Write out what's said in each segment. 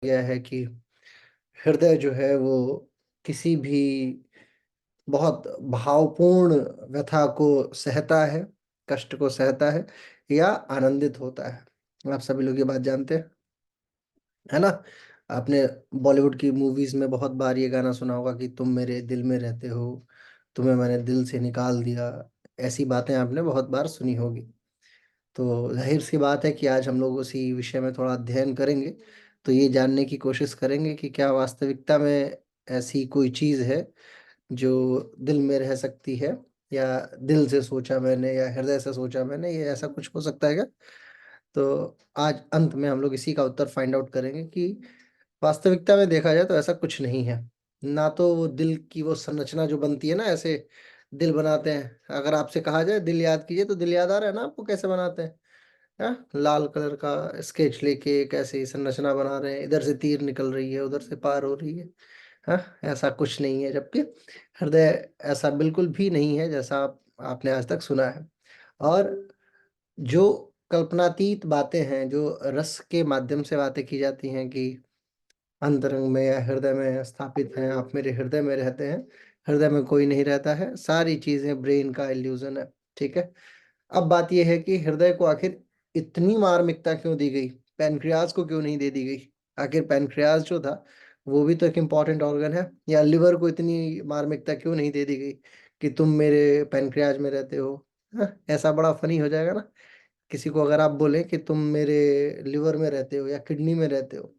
गया है कि हृदय जो है वो किसी भी बहुत भावपूर्ण व्यथा को सहता है, कष्ट को सहता है या आनंदित होता है। आप सभी लोग ये बात जानते हैं, है ना। आपने बॉलीवुड की मूवीज में बहुत बार ये गाना सुना होगा कि तुम मेरे दिल में रहते हो, तुम्हें मैंने दिल से निकाल दिया। ऐसी बातें आपने बहुत बार सुनी होगी। तो जाहिर सी बात है कि आज हम लोग उसी विषय में थोड़ा अध्ययन करेंगे। तो ये जानने की कोशिश करेंगे कि क्या वास्तविकता में ऐसी कोई चीज़ है जो दिल में रह सकती है, या दिल से सोचा मैंने या हृदय से सोचा मैंने, ये ऐसा कुछ हो सकता है क्या। तो आज अंत में हम लोग इसी का उत्तर फाइंड आउट करेंगे कि वास्तविकता में देखा जाए तो ऐसा कुछ नहीं है। ना तो वो दिल की वो संरचना जो बनती है ना, ऐसे दिल बनाते हैं। अगर आपसे कहा जाए दिल याद कीजिए, तो दिल याद आ रहा है ना आपको कैसे बनाते हैं। हाँ, लाल कलर का स्केच लेके कैसे संरचना बना रहे हैं, इधर से तीर निकल रही है, उधर से पार हो रही है। हाँ, ऐसा कुछ नहीं है। जबकि हृदय ऐसा बिल्कुल भी नहीं है जैसा आपने आज तक सुना है। और जो कल्पनातीत बातें हैं, जो रस के माध्यम से बातें की जाती हैं कि अंतरंग में या हृदय में स्थापित हैं, आप मेरे हृदय में रहते हैं, हृदय में कोई नहीं रहता है, सारी चीजें ब्रेन का इल्यूजन है। ठीक है। अब बात यह है कि हृदय को आखिर इतनी मार्मिकता क्यों दी गई, पैनक्रियाज को क्यों नहीं दे दी गई। आखिर पैनक्रियाज जो था वो भी तो एक इम्पॉर्टेंट ऑर्गन है। या लिवर को इतनी मार्मिकता क्यों नहीं दे दी गई कि तुम मेरे पैनक्रियाज में रहते हो। हाँ, ऐसा बड़ा फनी हो जाएगा ना। किसी को अगर आप बोले कि तुम मेरे लिवर में रहते हो या किडनी में रहते हो,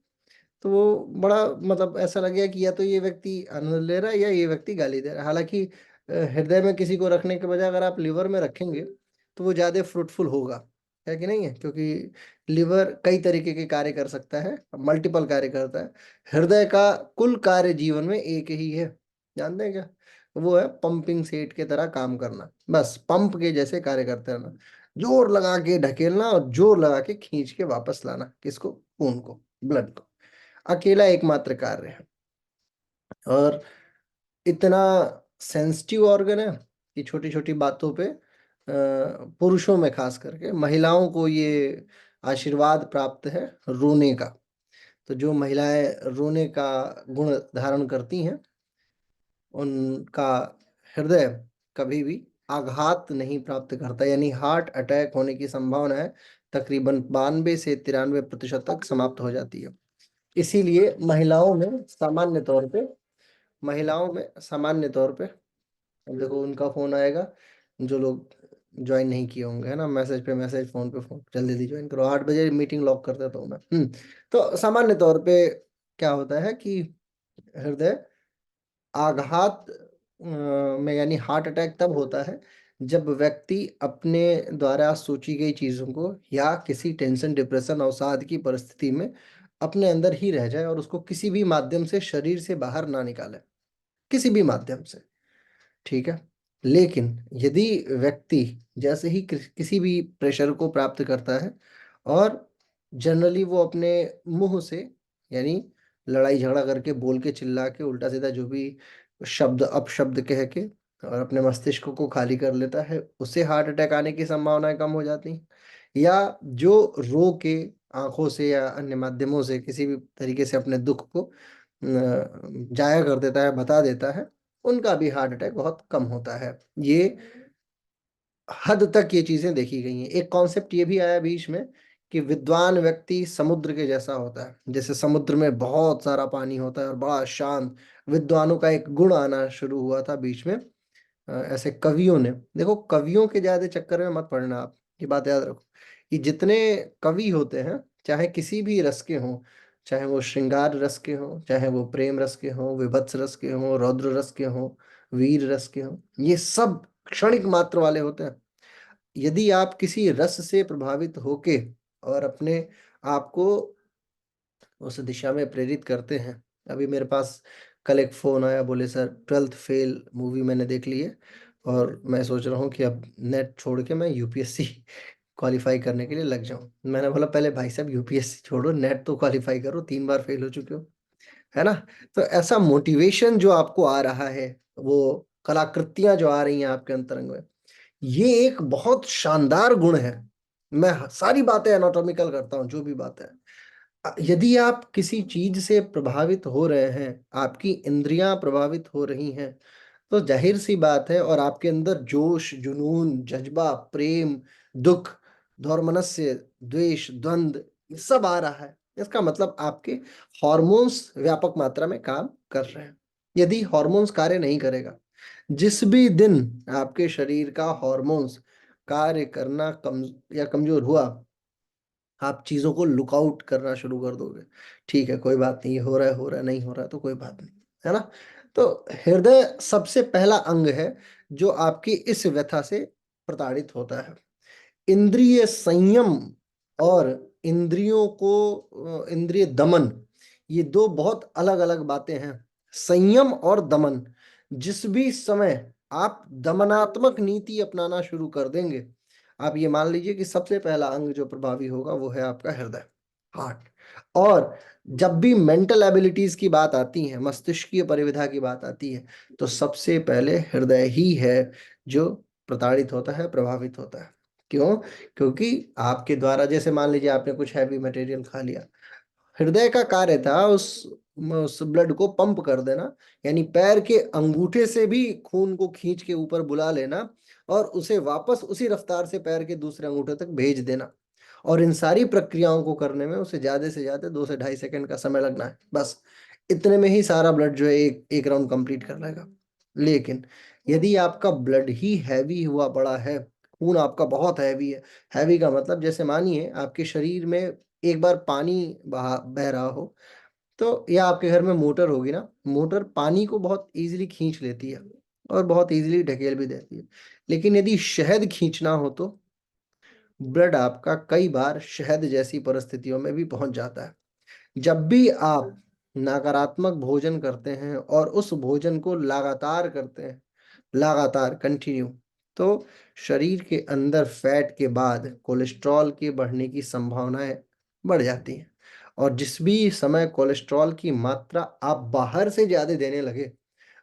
तो वो बड़ा मतलब ऐसा लगेगा कि या तो ये व्यक्ति आनंद ले रहा है या ये व्यक्ति गाली दे रहा है। हालांकि हृदय में किसी को रखने के बजाय अगर आप लिवर में रखेंगे तो वो ज्यादा फ्रूटफुल होगा, है कि नहीं है। क्योंकि लिवर कई तरीके के कार्य कर सकता है, मल्टीपल कार्य करता है। हृदय का कुल कार्य जीवन में एक ही है, जानते हैं क्या। वो है पंपिंग सेट के तरह काम करना, बस पंप के जैसे कार्य करते रहना। जोर लगा के ढकेलना और जोर लगा के खींच के वापस लाना, किसको, खून को, ब्लड को। अकेला एकमात्र कार्य है। और इतना सेंसिटिव ऑर्गन है कि छोटी छोटी बातों पे पुरुषों में खास करके महिलाओं को ये आशीर्वाद प्राप्त है रोने का। तो जो महिलाएं रोने का गुण धारण करती हैं, उनका हृदय कभी भी आघात नहीं प्राप्त करता, यानी हार्ट अटैक होने की संभावना है तकरीबन 92 से 93% तक समाप्त हो जाती है। इसीलिए महिलाओं में सामान्य तौर पे देखो उनका फोन आएगा, जो लोग ज्वाइन नहीं किए होंगे, है ना, मैसेज पे मैसेज, फोन पे फोन, जल्दी जल्दी ज्वाइन करो, 8 बजे मीटिंग लॉक कर देता हूँ मैं। तो सामान्य तौर पे क्या होता है कि हृदय आघात में, यानी हार्ट अटैक तब होता है जब व्यक्ति अपने द्वारा सोची गई चीजों को या किसी टेंशन, डिप्रेशन, अवसाद की परिस्थिति में अपने अंदर ही रह जाए और उसको किसी भी माध्यम से शरीर से बाहर ना निकाले, किसी भी माध्यम से। ठीक है। लेकिन यदि व्यक्ति जैसे ही किसी भी प्रेशर को प्राप्त करता है और जनरली वो अपने मुंह से, यानी लड़ाई झगड़ा करके, बोल के, चिल्ला के, उल्टा सीधा जो भी शब्द अपशब्द कह के और अपने मस्तिष्क को खाली कर लेता है, उससे हार्ट अटैक आने की संभावनाएं कम हो जाती हैं। या जो रो के, आंखों से या अन्य माध्यमों से किसी भी तरीके से अपने दुख को जाया कर देता है, बता देता है, उनका भी हार्ट अटैक बहुत कम होता है। ये हद तक ये चीजें देखी गई हैं। एक कॉन्सेप्ट ये भी आया बीच में कि विद्वान व्यक्ति समुद्र के जैसा होता है। जैसे समुद्र में बहुत सारा पानी होता है और बड़ा शांत, विद्वानों का एक गुण आना शुरू हुआ था बीच में। ऐसे कवियों ने, देखो कवियों के ज्यादा चक्कर में मत पड़ना आप, ये बात याद रखो कि जितने कवि होते हैं, चाहे किसी भी रस के हों, चाहे वो श्रृंगार रस के हों, चाहे वो प्रेम रस के हों, विभत्स रस के हों, रौद्र रस के हों, वीर रस के हों, ये सब क्षणिक मात्र वाले होते हैं। यदि आप किसी रस से प्रभावित होके और अपने आप को उस दिशा में प्रेरित करते हैं। अभी मेरे पास कल एक फोन आया, बोले सर 12th फेल मूवी मैंने देख ली है और मैं सोच रहा हूँ कि अब नेट छोड़ के मैं यूपीएससी क्वालिफाई करने के लिए लग जाऊं। मैंने बोला पहले भाई साहब यूपीएससी छोड़ो, नेट तो क्वालिफाई करो, 3 बार फेल हो चुके हो, है ना। तो ऐसा मोटिवेशन जो आपको आ रहा है, वो कलाकृतियां जो आ रही हैं आपके अंतरंग में, ये एक बहुत शानदार गुण है। मैं सारी बातें एनाटॉमिकल करता हूँ, जो भी बात है, यदि आप किसी चीज से प्रभावित हो रहे हैं, आपकी इंद्रियां प्रभावित हो रही हैं, तो जाहिर सी बात है, और आपके अंदर जोश, जुनून, जज्बा, प्रेम, दुख, दौर्मनस्य, द्वेष, द्वंद्व, ये सब आ रहा है, इसका मतलब आपके हॉर्मोन्स व्यापक मात्रा में काम कर रहे हैं। यदि हॉर्मोन्स कार्य नहीं करेगा, जिस भी दिन आपके शरीर का हॉर्मोन्स कार्य करना कम या कमजोर हुआ, आप चीजों को लुकआउट करना शुरू कर दोगे। ठीक है, कोई बात नहीं, ये हो रहा है, हो रहा है, नहीं हो रहा है तो कोई बात नहीं, है ना। तो हृदय सबसे पहला अंग है जो आपकी इस व्यथा से प्रताड़ित होता है। इंद्रिय संयम और इंद्रियों को इंद्रिय दमन, ये दो बहुत अलग अलग बातें हैं। संयम और दमन, जिस भी समय आप दमनात्मक नीति अपनाना शुरू कर देंगे, आप ये मान लीजिए कि सबसे पहला अंग जो प्रभावी होगा वो है आपका हृदय, हार्ट। और जब भी मेंटल एबिलिटीज की बात आती है, मस्तिष्कीय परिविधा की बात आती है, तो सबसे पहले हृदय ही है जो प्रताड़ित होता है, प्रभावित होता है। क्यों? क्योंकि आपके द्वारा, जैसे मान लीजिए आपने कुछ हैवी मटेरियल खा लिया, हृदय का कार्य था उस ब्लड को पंप कर देना, यानी पैर के अंगूठे से भी खून को खींच के ऊपर बुला लेना और उसे वापस उसी रफ्तार से पैर के दूसरे अंगूठे तक भेज देना। और इन सारी प्रक्रियाओं को करने में उसे ज्यादा से ज्यादा 2 से ढाई सेकंड का समय लगना है, बस इतने में ही सारा ब्लड जो है एक एक राउंड कंप्लीट कर लेगा। लेकिन यदि आपका ब्लड ही हैवी हुआ पड़ा है, खून आपका बहुत हैवी है, हैवी का मतलब जैसे मानिए आपके शरीर में एक बार पानी बह रहा हो, तो या आपके घर में मोटर होगी ना, मोटर पानी को बहुत इजीली खींच लेती है और बहुत इजीली ढकेल भी देती है। लेकिन यदि शहद खींचना हो तो ब्लड आपका कई बार शहद जैसी परिस्थितियों में भी पहुंच जाता है। जब भी आप नकारात्मक भोजन करते हैं और उस भोजन को लगातार करते हैं, लगातार कंटिन्यू, तो शरीर के अंदर फैट के बाद कोलेस्ट्रॉल के बढ़ने की संभावनाएं बढ़ जाती हैं। और जिस भी समय कोलेस्ट्रॉल की मात्रा आप बाहर से ज्यादा देने लगे,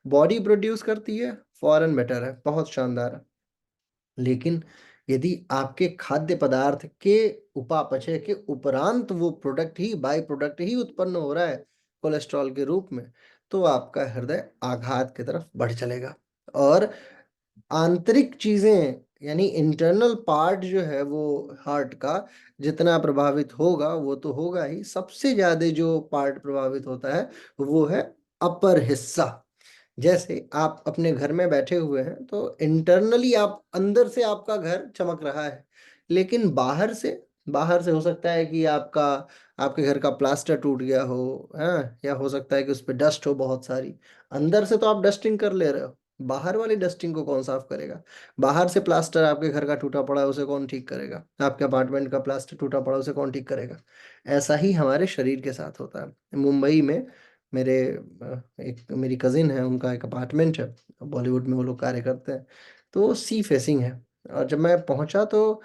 बॉडी प्रोड्यूस करती है, फॉरेन बेटर है, बहुत शानदार है। लेकिन यदि आपके खाद्य पदार्थ के उपापचय के उपरांत वो प्रोडक्ट ही, बाय प्रोडक्ट ही उत्पन्न हो रहा है कोलेस्ट्रॉल के रूप में, तो आपका हृदय आघात की तरफ बढ़ चलेगा। और आंतरिक चीजें, यानी इंटरनल पार्ट जो है वो हार्ट का जितना प्रभावित होगा वो तो होगा ही, सबसे ज्यादा जो पार्ट प्रभावित होता है वो है अपर हिस्सा। जैसे आप अपने घर में बैठे हुए हैं तो इंटरनली आप, अंदर से आपका घर चमक रहा है, लेकिन बाहर से हो सकता है कि आपके घर का प्लास्टर टूट गया हो, हाँ, या हो सकता है कि उस पे डस्ट हो बहुत सारी। अंदर से तो आप डस्टिंग कर ले रहे हो, बाहर वाली डस्टिंग को कौन साफ करेगा? बाहर से प्लास्टर आपके घर का टूटा पड़ा है, उसे कौन ठीक करेगा? आपके अपार्टमेंट का प्लास्टर टूटा पड़ा है, उसे कौन ठीक करेगा? ऐसा ही हमारे शरीर के साथ होता है। मुंबई में मेरे एक मेरी कजिन है, उनका एक अपार्टमेंट है, बॉलीवुड में वो लोग कार्य करते हैं, तो वो सी फेसिंग है। और जब मैं पहुंचा तो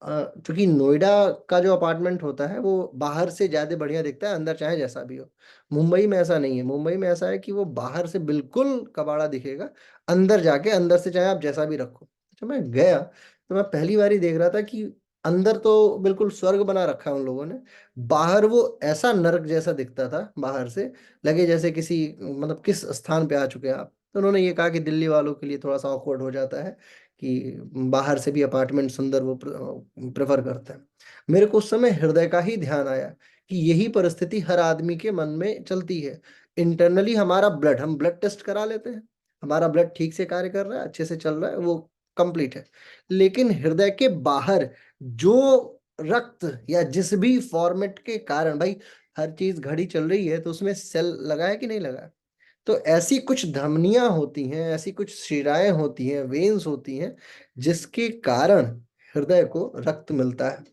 चूंकि नोएडा का जो अपार्टमेंट होता है वो बाहर से ज्यादा बढ़िया दिखता है, अंदर चाहे जैसा भी हो। मुंबई में ऐसा नहीं है, मुंबई में ऐसा है कि वो बाहर से बिल्कुल कबाड़ा दिखेगा, अंदर जाके अंदर से चाहे आप जैसा भी रखो। जब मैं गया तो मैं पहली बार ही देख रहा था कि अंदर तो बिल्कुल स्वर्ग बना रखा है उन लोगों ने, बाहर वो ऐसा नरक जैसा दिखता था, बाहर से लगे जैसे किसी, मतलब किस स्थान पे आ चुके हैं आप। तो उन्होंने ये कहा कि दिल्ली वालों के लिए थोड़ा सा ऑकवर्ड हो जाता है कि बाहर से भी अपार्टमेंट सुंदर वो प्रेफर करते हैं। मेरे को उस समय हृदय का ही ध्यान आया कि यही परिस्थिति हर आदमी के मन में चलती है। इंटरनली हमारा ब्लड, हम ब्लड टेस्ट करा लेते हैं, हमारा ब्लड ठीक से कार्य कर रहा है, अच्छे से चल रहा है, वो कंप्लीट है। लेकिन हृदय के बाहर जो रक्त या जिस भी फॉर्मेट के कारण, भाई हर चीज घड़ी चल रही है तो उसमें सेल लगा है कि नहीं लगा है, तो ऐसी कुछ धमनियां होती हैं, ऐसी कुछ शिराएं होती हैं, वेन्स होती हैं, जिसके कारण हृदय को रक्त मिलता है,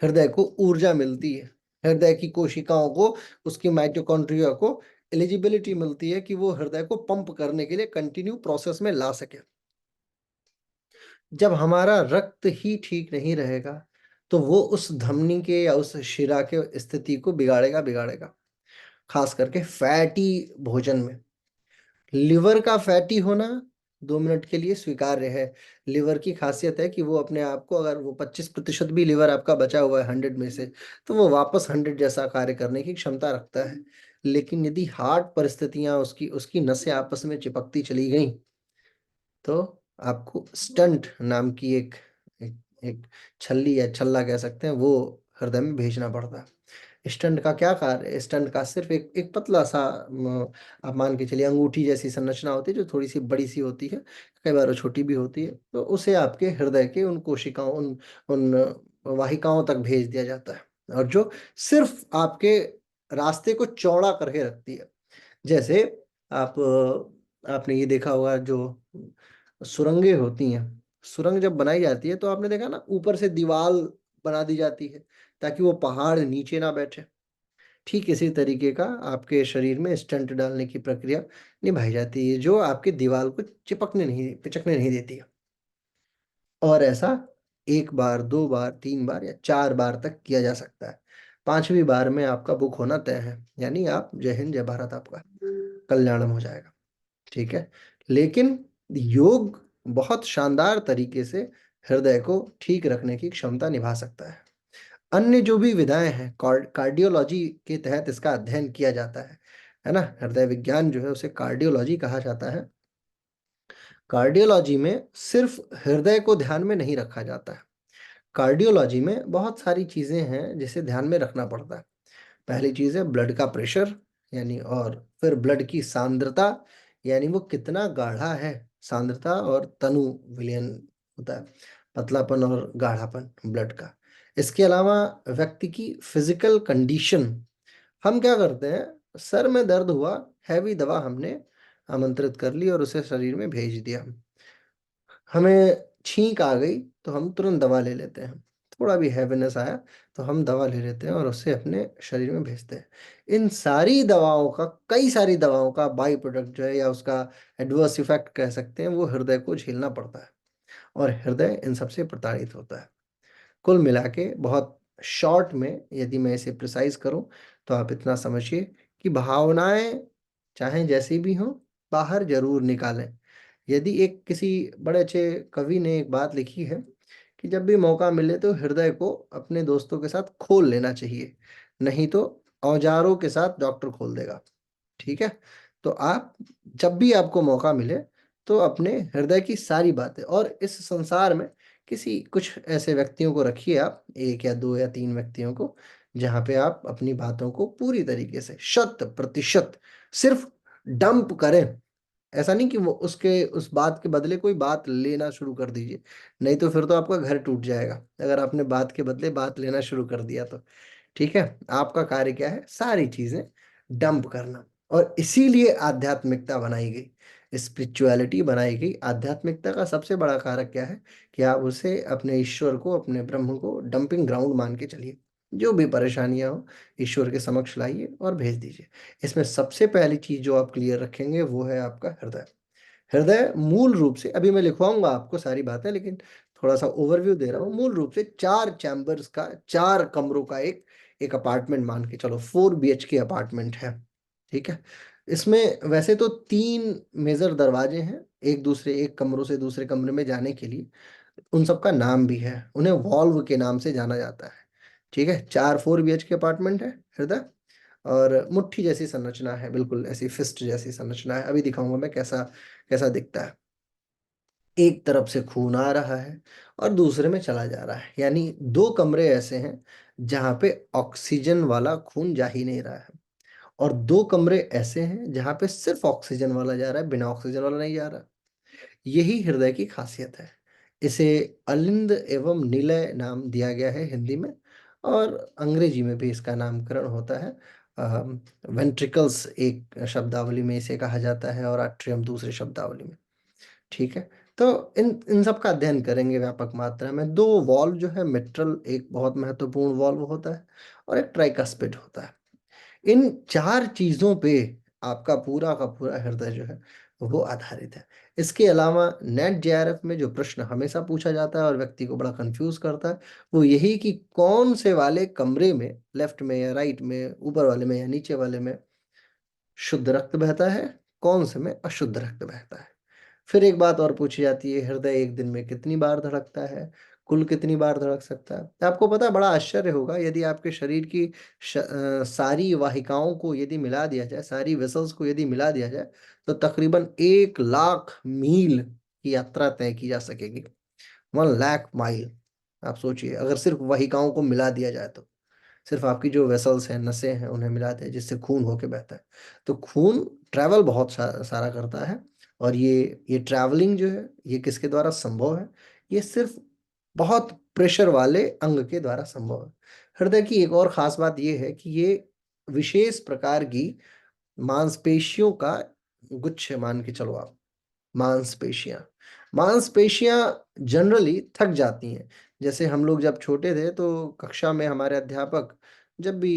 हृदय को ऊर्जा मिलती है, हृदय की कोशिकाओं को, उसकी माइटोकॉन्ड्रिया को एलिजिबिलिटी मिलती है कि वो हृदय को पंप करने के लिए कंटिन्यू प्रोसेस में ला सके। जब हमारा रक्त ही ठीक नहीं रहेगा तो वो उस धमनी के या उस शिरा के स्थिति को बिगाड़ेगा बिगाड़ेगा। खास करके फैटी भोजन में लिवर का फैटी होना 2 मिनट के लिए स्वीकार्य है। लिवर की खासियत है कि वो अपने आप को, अगर वो 25% भी लिवर आपका बचा हुआ है 100 में से, तो वो वापस 100 जैसा कार्य करने की क्षमता रखता है। लेकिन यदि हार्ट परिस्थितियां उसकी उसकी नसें आपस में चिपकती चली गई, तो आपको स्टंट नाम की एक, एक छल्ली या छल्ला कह सकते हैं, वो हृदय में भेजना पड़ता है। स्टंट का क्या कार्य है? स्टंट का सिर्फ एक एक पतला सा आप मान के चलिए अंगूठी जैसी संरचना होती है, जो थोड़ी सी बड़ी सी होती है, कई बार वो छोटी भी होती है, तो उसे आपके हृदय के उन कोशिकाओं, उन वाहिकाओं तक भेज दिया जाता है, और जो सिर्फ आपके रास्ते को चौड़ा करके रखती है। जैसे आप आपने ये देखा होगा, जो सुरंगें होती हैं, सुरंग जब बनाई जाती है तो आपने देखा ना, ऊपर से दीवार बना दी जाती है ताकि वो पहाड़ नीचे ना बैठे। ठीक इसी तरीके का आपके शरीर में स्टंट डालने की प्रक्रिया निभाई जाती है, जो आपकी दीवार को पिचकने नहीं देती है। और ऐसा 1 बार, 2 बार, 3 बार या 4 बार तक किया जा सकता है। 5वीं बार में आपका बुक होना तय है, यानी आप जय हिंद जय भारत, आपका कल्याणम हो जाएगा। ठीक है। लेकिन योग बहुत शानदार तरीके से हृदय को ठीक रखने की क्षमता निभा सकता है। अन्य जो भी विधाएं हैं, कार्डियोलॉजी के तहत इसका अध्ययन किया जाता है ना। हृदय विज्ञान जो है उसे कार्डियोलॉजी कहा जाता है। कार्डियोलॉजी में सिर्फ हृदय को ध्यान में नहीं रखा जाता है। कार्डियोलॉजी में बहुत सारी चीजें हैं जिसे ध्यान में रखना पड़ता है। पहली चीज है ब्लड का प्रेशर, यानी, और फिर ब्लड की सांद्रता, यानी वो कितना गाढ़ा है। सांद्रता और तनु विलयन होता है, पतलापन और गाढ़ापन ब्लड का। इसके अलावा व्यक्ति की फिजिकल कंडीशन। हम क्या करते हैं, सर में दर्द हुआ, हैवी दवा हमने आमंत्रित कर ली और उसे शरीर में भेज दिया। हमें छींक आ गई तो हम तुरंत दवा ले लेते हैं। थोड़ा भी हैवीनेस आया तो हम दवा ले लेते हैं और उससे अपने शरीर में भेजते हैं। इन सारी दवाओं का, कई सारी दवाओं का बाई प्रोडक्ट जो है, या उसका एडवर्स इफेक्ट कह सकते हैं, वो हृदय को झेलना पड़ता है, और हृदय इन सबसे प्रताड़ित होता है। कुल मिला के बहुत शॉर्ट में यदि मैं इसे प्रिसाइज करूं, तो आप इतना समझिए कि भावनाएं चाहे जैसी भी हों, बाहर जरूर निकालें। यदि एक किसी बड़े अच्छे कवि ने एक बात लिखी है कि जब भी मौका मिले तो हृदय को अपने दोस्तों के साथ खोल लेना चाहिए, नहीं तो औजारों के साथ डॉक्टर खोल देगा। ठीक है। तो आप जब भी आपको मौका मिले, तो अपने हृदय की सारी बातें, और इस संसार में किसी कुछ ऐसे व्यक्तियों को रखिए, आप 1 या 2 या 3 व्यक्तियों को, जहां पे आप अपनी बातों को पूरी तरीके से 100% सिर्फ डंप करें। ऐसा नहीं कि वो उसके उस बात के बदले कोई बात लेना शुरू कर दीजिए, नहीं तो फिर तो आपका घर टूट जाएगा, अगर आपने बात के बदले बात लेना शुरू कर दिया तो। ठीक है। आपका कार्य क्या है, सारी चीजें डंप करना। और इसीलिए आध्यात्मिकता बनाई गई, स्पिरिचुअलिटी बनाई गई। आध्यात्मिकता का सबसे बड़ा कारक क्या है कि आप उसे, अपने ईश्वर को, अपने ब्रह्म को डंपिंग ग्राउंड मान के चलिए। जो भी परेशानियां हो, ईश्वर के समक्ष लाइए और भेज दीजिए। इसमें सबसे पहली चीज जो आप क्लियर रखेंगे वो है आपका हृदय। हृदय मूल रूप से, अभी मैं लिखवाऊंगा आपको सारी बातें, लेकिन थोड़ा सा ओवरव्यू दे रहा हूँ। मूल रूप से 4 चैम्बर्स का, 4 कमरों का एक एक अपार्टमेंट मान के चलो, 4 BHK अपार्टमेंट है। ठीक है। इसमें वैसे तो 3 मेजर दरवाजे हैं, एक कमरों से दूसरे कमरे में जाने के लिए। उन सबका नाम भी है, उन्हें वॉल्व के नाम से जाना जाता है। ठीक है। 4 4 BHK अपार्टमेंट है हृदय, और मुट्ठी जैसी संरचना है, बिल्कुल ऐसी फिस्ट जैसी संरचना है। अभी दिखाऊंगा मैं कैसा कैसा दिखता है। एक तरफ से खून आ रहा है और दूसरे में चला जा रहा है, यानी 2 कमरे ऐसे हैं जहां पे ऑक्सीजन वाला खून जा ही नहीं रहा है, और 2 कमरे ऐसे हैं जहां पे सिर्फ ऑक्सीजन वाला जा रहा है, बिना ऑक्सीजन वाला नहीं जा रहा। यही हृदय की खासियत है। इसे अलिंद एवं निलय नाम दिया गया है हिंदी में, और अंग्रेजी में भी इसका नामकरण होता है। वेंट्रिकल्स एक शब्दावली में इसे कहा जाता है, और आट्रियम दूसरे शब्दावली में। ठीक है। तो इन इन सब का अध्ययन करेंगे व्यापक मात्रा में। 2 वॉल्व जो है, मिट्रल एक बहुत महत्वपूर्ण वॉल्व होता है, और एक ट्राइकस्पिड होता है। इन 4 चीजों पे आपका पूरा का पूरा हृदय जो है वो आधारित है। इसके अलावा नेट JRF में जो प्रश्न हमेशा पूछा जाता है और व्यक्ति को बड़ा कंफ्यूज करता है, वो यही कि कौन से वाले कमरे में, लेफ्ट में या राइट में, ऊपर वाले में या नीचे वाले में शुद्ध रक्त बहता है, कौन से में अशुद्ध रक्त बहता है। फिर एक बात और पूछी जाती है, हृदय एक दिन में कितनी बार धड़कता है, कुल कितनी बार धड़क सकता है। तो आपको पता है, बड़ा आश्चर्य होगा यदि आपके शरीर की सारी वाहिकाओं को यदि मिला दिया जाए, सारी वेसल्स को यदि मिला दिया जाए, तो तकरीबन 1 लाख मील की यात्रा तय की जा सकेगी। 1 लाख माइल। आप सोचिए, अगर सिर्फ वाहिकाओं को मिला दिया जाए तो, सिर्फ आपकी जो वेसल्स हैं, नसें हैं, उन्हें मिला दिया जिससे खून होके बहता है। तो खून ट्रैवल बहुत सारा करता है। और ये ट्रैवलिंग जो है, ये किसके द्वारा संभव है? ये सिर्फ बहुत प्रेशर वाले अंग के द्वारा संभव है। हृदय की एक और खास बात ये है कि ये विशेष प्रकार की मांसपेशियों का गुच्छ है, मान के चलो आप। मांसपेशियां मांसपेशियां जनरली थक जाती हैं। जैसे हम लोग जब छोटे थे तो कक्षा में हमारे अध्यापक जब भी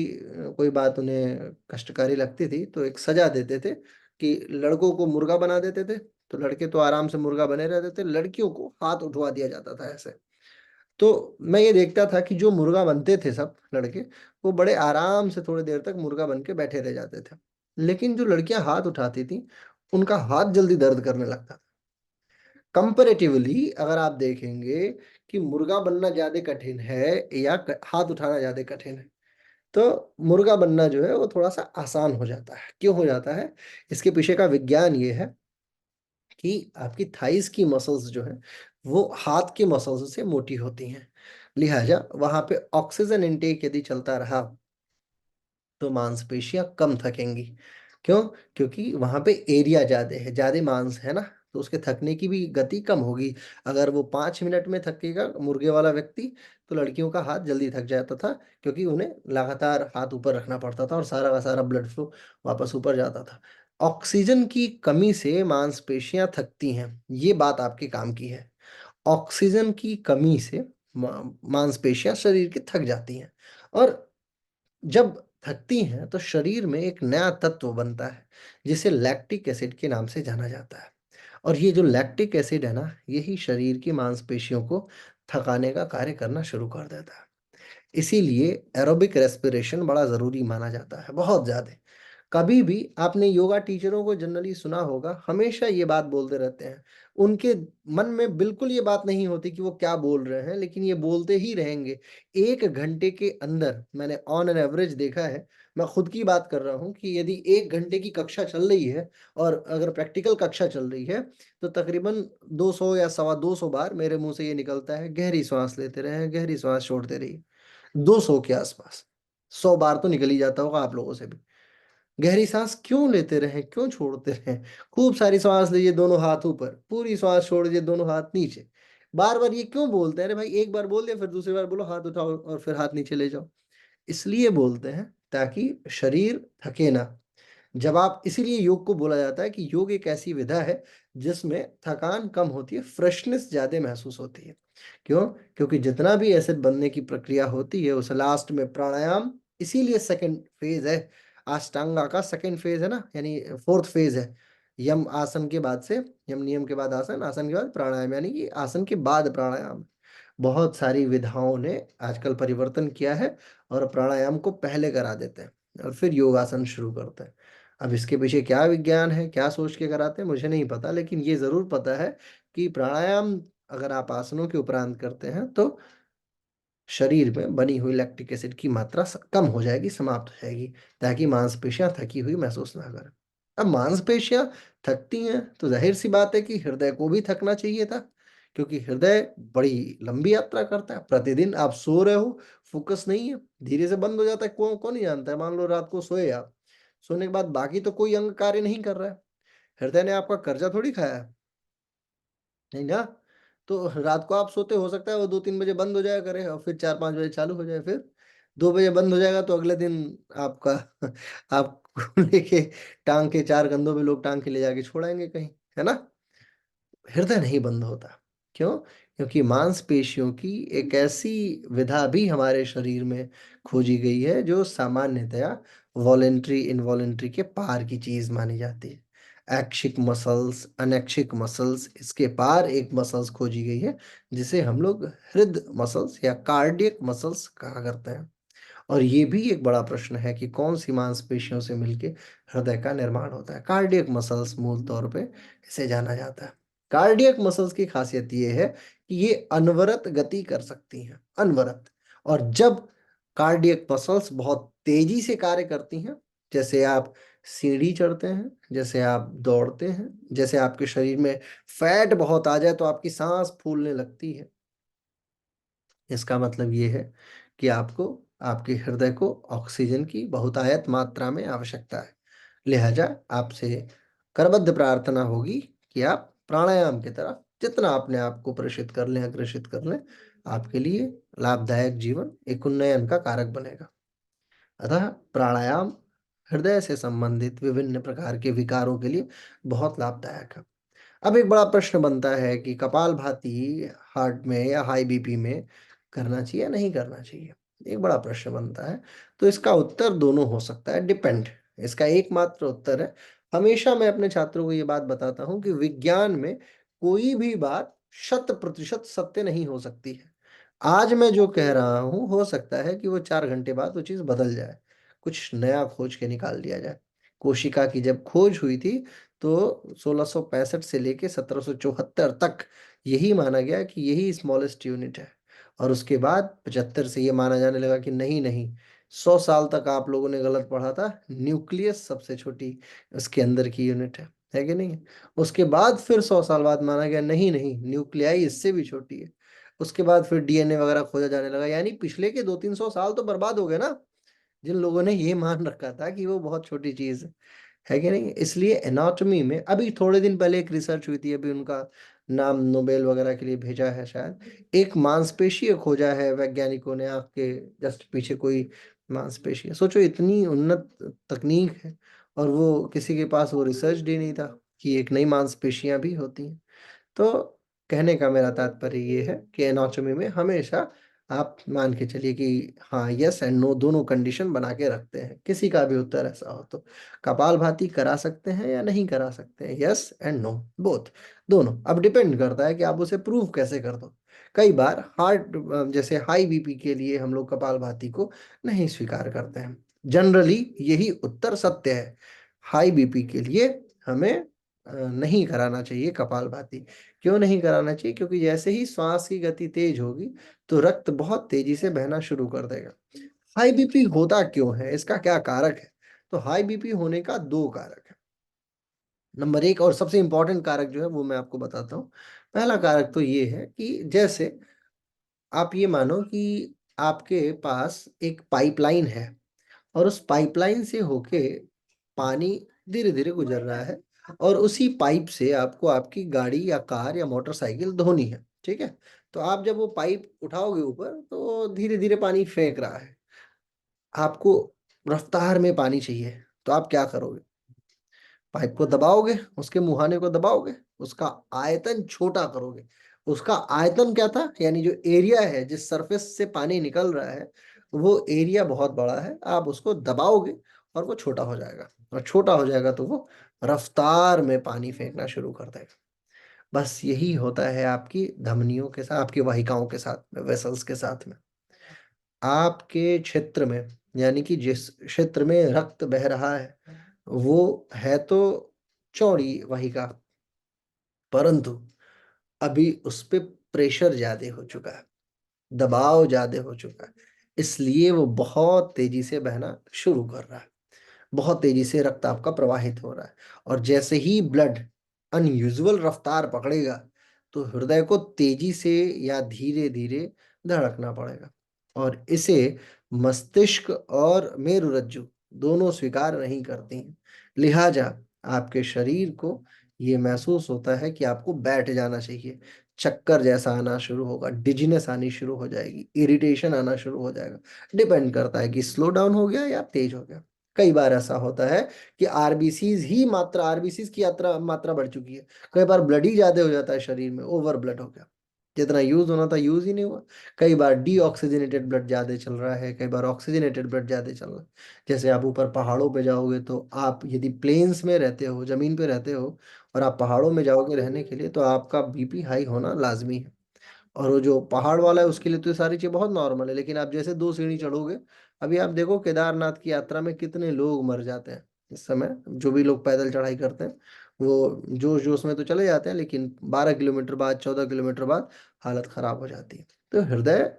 कोई बात उन्हें कष्टकारी लगती थी तो एक सजा देते थे कि लड़कों को मुर्गा बना देते थे। तो लड़के तो आराम से मुर्गा बने रहते थे, लड़कियों को हाथ उठवा दिया जाता था ऐसे। तो मैं ये देखता था कि जो मुर्गा बनते थे सब लड़के, वो बड़े आराम से थोड़ी देर तक मुर्गा बन के बैठे रह जाते थे। लेकिन जो लड़कियां हाथ उठाती थी, उनका हाथ जल्दी दर्द करने लगता था। कंपैरेटिवली अगर आप देखेंगे कि मुर्गा बनना ज्यादा कठिन है या हाथ उठाना ज्यादा कठिन है, तो मुर्गा बनना जो है वो थोड़ा सा आसान हो जाता है। क्यों हो जाता है? इसके पीछे का विज्ञान ये है कि आपकी थाइस की मसल्स जो है वो हाथ के मसल्स से मोटी होती हैं। लिहाजा वहां पे ऑक्सीजन इनटेक यदि चलता रहा तो मांसपेशियां कम थकेंगी। क्यों? क्योंकि वहां पे एरिया ज्यादा है, ज्यादा मांस है ना, तो उसके थकने की भी गति कम होगी। अगर वो 5 मिनट में थकेगा मुर्गे वाला व्यक्ति, तो लड़कियों का हाथ जल्दी थक जाता था, क्योंकि उन्हें लगातार हाथ ऊपर रखना पड़ता था और सारा का सारा ब्लड फ्लो वापस ऊपर जाता था। ऑक्सीजन की कमी से मांसपेशियां थकती हैं, ये बात आपके काम की है। ऑक्सीजन की कमी से मांसपेशियां शरीर की थक जाती हैं। और जब थकती हैं तो शरीर में एक नया तत्व बनता है जिसे लैक्टिक एसिड के नाम से जाना जाता है। और ये जो लैक्टिक एसिड है ना, यही शरीर की मांसपेशियों को थकाने का कार्य करना शुरू कर देता है। इसीलिए एरोबिक रेस्पिरेशन बड़ा जरूरी माना जाता है, बहुत ज्यादा। कभी भी आपने योगा टीचरों को जनरली सुना होगा, हमेशा ये बात बोलते रहते हैं। उनके मन में बिल्कुल ये बात नहीं होती कि वो क्या बोल रहे हैं, लेकिन ये बोलते ही रहेंगे। 1 घंटे के अंदर मैंने ऑन एन एवरेज देखा है, मैं खुद की बात कर रहा हूँ, कि यदि 1 घंटे की कक्षा चल रही है और अगर प्रैक्टिकल कक्षा चल रही है, तो तकरीबन 200 या 225 बार मेरे मुंह से ये निकलता है, गहरी सांस लेते रहे, गहरी सांस छोड़ते रहिए। 200 के आसपास। 100 बार तो निकल ही जाता होगा आप लोगों से भी। गहरी सांस क्यों लेते रहें, क्यों छोड़ते रहें? खूब सारी सांस लीजिए, दोनों हाथ ऊपर, पूरी सांस छोड़ दीजिए, दोनों हाथ नीचे। बार बार ये क्यों बोलते हैं? अरे भाई, एक बार बोल दिया, फिर दूसरी बार बोलो हाथ उठाओ और फिर हाथ नीचे ले जाओ। इसलिए बोलते हैं ताकि शरीर थके ना। जब आप, इसीलिए योग को बोला जाता है कि योग एक ऐसी विधा है जिसमें थकान कम होती है, फ्रेशनेस ज्यादा महसूस होती है। क्यों? क्योंकि जितना भी एसिड बनने की प्रक्रिया होती है उसे लास्ट में प्राणायाम, इसीलिए सेकंड फेज है। अष्टांगा का सेकंड फेज है ना, यानी फोर्थ फेज है। यम आसन के बाद से, यम नियम के बाद आसन, आसन के बाद प्राणायाम, यानी कि आसन के बाद प्राणायाम। बहुत सारी विधाओं ने आजकल परिवर्तन किया है और प्राणायाम को पहले करा देते हैं और फिर योगासन शुरू करते हैं। अब इसके पीछे क्या विज्ञान है, क्या सोच के कराते हैं, मुझे नहीं पता, लेकिन ये जरूर पता है कि प्राणायाम अगर आप आसनों के उपरांत करते हैं तो शरीर में बनी हुई लैक्टिक एसिड की मात्रा कम हो जाएगी, समाप्त हो जाएगी, ताकि मांसपेशियां थकी हुई महसूस ना करें। अब मांसपेशियां थकती हैं तो जाहिर सी बात है कि हृदय को भी थकना चाहिए था, क्योंकि हृदय बड़ी लंबी यात्रा करता है। प्रतिदिन आप सो रहे हो, फोकस नहीं है, धीरे से बंद हो जाता है। कौन कौन नहीं जानता है? मान लो रात को सोए आप, सोने के बाद बाकी तो कोई अंग कार्य नहीं कर रहा है, हृदय ने आपका कर्जा थोड़ी खाया है, नहीं ना। तो रात को आप सोते, हो सकता है वो 2-3 बजे बंद हो जाया करे और फिर 4-5 बजे चालू हो जाए, फिर 2 बजे बंद हो जाएगा तो अगले दिन आपका आपको लेके टांग के, 4 कंधों पे लोग टांग के ले जाके छोड़ाएंगे कहीं, है ना। हृदय नहीं बंद होता। क्यों? क्योंकि मांसपेशियों की एक ऐसी विधा भी हमारे शरीर में खोजी गई है जो सामान्यतया वॉलेंट्री इनवॉलेंट्री के पार की चीज मानी जाती है। ऐच्छिक मसल्स, अनैच्छिक मसल्स, इसके पार एक मसल्स खोजी गई है जिसे हम लोग हृद मसल्स या कार्डियक मसल्स कहा करते हैं। और ये भी एक बड़ा प्रश्न है कि कौन सी मांसपेशियों से मिलके हृदय का निर्माण होता है। कार्डियक मसल्स मूल तौर पे इसे जाना जाता है। कार्डियक मसल्स की खासियत ये है कि ये अनवरत गति कर सकती हैं, अनवरत। और जब कार्डियक मसल्स बहुत तेजी से कार्य करती हैं, जैसे आप सीढ़ी चढ़ते हैं, जैसे आप दौड़ते हैं, जैसे आपके शरीर में फैट बहुत आ जाए तो आपकी सांस फूलने लगती है, इसका मतलब ये है कि आपको, आपके हृदय को ऑक्सीजन की बहुतायत मात्रा में आवश्यकता है। लिहाजा आपसे करबद्ध प्रार्थना होगी कि आप प्राणायाम की तरफ जितना अपने आप को प्रेषित कर लें, अग्रेषित कर लें, आपके लिए लाभदायक जीवन एक उन्नयन का कारक बनेगा। अतः प्राणायाम हृदय से संबंधित विभिन्न प्रकार के विकारों के लिए बहुत लाभदायक है। अब एक बड़ा प्रश्न बनता है कि कपालभाति हार्ट में या हाई बीपी में करना चाहिए या नहीं करना चाहिए, एक बड़ा प्रश्न बनता है। तो इसका उत्तर दोनों हो सकता है, डिपेंड। इसका एकमात्र उत्तर है, हमेशा मैं अपने छात्रों को ये बात बताता हूँ कि विज्ञान में कोई भी बात 100% सत्य नहीं हो सकती है। आज मैं जो कह रहा हूँ हो सकता है कि वो 4 घंटे बाद वो चीज़ बदल जाए, कुछ नया खोज के निकाल दिया जाए। कोशिका की जब खोज हुई थी तो 1665 से लेके 1774 तक यही माना गया कि यही स्मॉलेस्ट यूनिट है। और उसके बाद 75 से ये माना जाने लगा कि नहीं नहीं, 100 साल तक आप लोगों ने गलत पढ़ा था, न्यूक्लियस सबसे छोटी उसके अंदर की यूनिट है कि नहीं। उसके बाद फिर 100 साल बाद माना गया नहीं नहीं, न्यूक्लियाई इससे भी छोटी है। उसके बाद फिर डीएनए वगैरह खोजा जाने लगा, यानी पिछले के 200-300 साल तो बर्बाद हो गए ना, जिन लोगों ने ये मान रखा था कि वो बहुत छोटी चीज है कि नहीं। इसलिए एनाटॉमी में अभी थोड़े दिन पहले एक रिसर्च हुई थी, अभी उनका नाम नोबेल वगैरह के लिए भेजा है शायद, एक मांसपेशी खोजा है वैज्ञानिकों ने, आँख के जस्ट पीछे कोई मांसपेशी है। सोचो इतनी उन्नत तकनीक है और वो किसी के पास वो रिसर्च ही नहीं था कि एक नई मांसपेशियां भी होती हैं। तो कहने का मेरा तात्पर्य ये है कि एनाटॉमी में हमेशा आप मान के चलिए कि हाँ, यस एंड नो दोनों कंडीशन बना के रखते हैं, किसी का भी उत्तर ऐसा हो तो कपालभाति करा सकते हैं या नहीं करा सकते हैं, यस एंड नो बोथ, दोनों। अब डिपेंड करता है कि आप उसे प्रूव कैसे कर दो। कई बार हार्ट जैसे हाई बीपी के लिए हम लोग कपालभाति को नहीं स्वीकार करते हैं, जनरली यही उत्तर सत्य है। हाई बीपी के लिए हमें नहीं कराना चाहिए कपालभाति। क्यों नहीं कराना चाहिए? क्योंकि जैसे ही श्वास की गति तेज होगी तो रक्त बहुत तेजी से बहना शुरू कर देगा। हाई बीपी होता क्यों है, इसका क्या कारक है? तो हाई बीपी होने का दो कारक है। नंबर एक और सबसे इंपॉर्टेंट कारक जो है वो मैं आपको बताता हूँ। पहला कारक तो ये है कि जैसे आप ये मानो कि आपके पास एक पाइपलाइन है और उस पाइपलाइन से होके पानी धीरे धीरे गुजर रहा है, और उसी पाइप से आपको आपकी गाड़ी या कार या मोटरसाइकिल धोनी है, ठीक है। तो आप जब वो पाइप उठाओगे ऊपर तो धीरे धीरे पानी फेंक रहा है, आपको रफ्तार में पानी चाहिए, तो आप क्या करोगे? पाइप को दबाओगे, उसके मुहाने को दबाओगे, उसका आयतन छोटा करोगे। उसका आयतन क्या था, यानी जो एरिया है, जिस सरफेस से पानी निकल रहा है वो एरिया बहुत बड़ा है, आप उसको दबाओगे और वो छोटा हो जाएगा, और छोटा हो जाएगा तो वो रफ्तार में पानी फेंकना शुरू कर देगा। बस यही होता है आपकी धमनियों के साथ, आपकी वाहिकाओं के साथ में, वेसल्स के साथ में। आपके क्षेत्र में, यानी कि जिस क्षेत्र में रक्त बह रहा है वो है तो चौड़ी वाहिका, परंतु अभी उस पे प्रेशर ज्यादा हो चुका है, दबाव ज्यादा हो चुका है, इसलिए वो बहुत तेजी से बहना शुरू कर रहा है, बहुत तेजी से रक्त आपका प्रवाहित हो रहा है। और जैसे ही ब्लड अनयूजुअल रफ्तार पकड़ेगा तो हृदय को तेजी से या धीरे धीरे धड़कना पड़ेगा, और इसे मस्तिष्क और मेरुरज्जु दोनों स्वीकार नहीं करती हैं। लिहाजा आपके शरीर को ये महसूस होता है कि आपको बैठ जाना चाहिए, चक्कर जैसा आना शुरू होगा, डिजीनेस आनी शुरू हो जाएगी, इरिटेशन आना शुरू हो जाएगा। डिपेंड करता है कि स्लो डाउन हो गया या तेज हो गया। कई बार ऐसा होता है कि आरबीसीज की मात्रा बढ़ चुकी है, कई बार ब्लड ही ज्यादा हो जाता है, शरीर में ओवर ब्लड हो गया, जितना यूज होना था यूज ही नहीं हुआ। कई बार डीऑक्सीजनेटेड ब्लड ज्यादा चल रहा है, कई बार ऑक्सीजनेटेड ब्लड ज्यादा चल रहा है। जैसे आप ऊपर पहाड़ों पे जाओगे तो आप यदि प्लेन्स में रहते हो, जमीन पे रहते हो, और आप पहाड़ों में जाओगे रहने के लिए, तो आपका बीपी हाई होना लाजमी है। और वो जो पहाड़ वाला है उसके लिए तो ये सारी चीजें बहुत नॉर्मल है, लेकिन आप जैसे 2 सीढ़ी चढ़ोगे, अभी आप देखो केदारनाथ की यात्रा में कितने लोग मर जाते हैं इस समय, जो भी लोग पैदल चढ़ाई करते हैं, वो जोश जोश में तो चले जाते हैं, लेकिन 12 किलोमीटर बाद, 14 किलोमीटर बाद हालत खराब हो जाती है। तो हृदय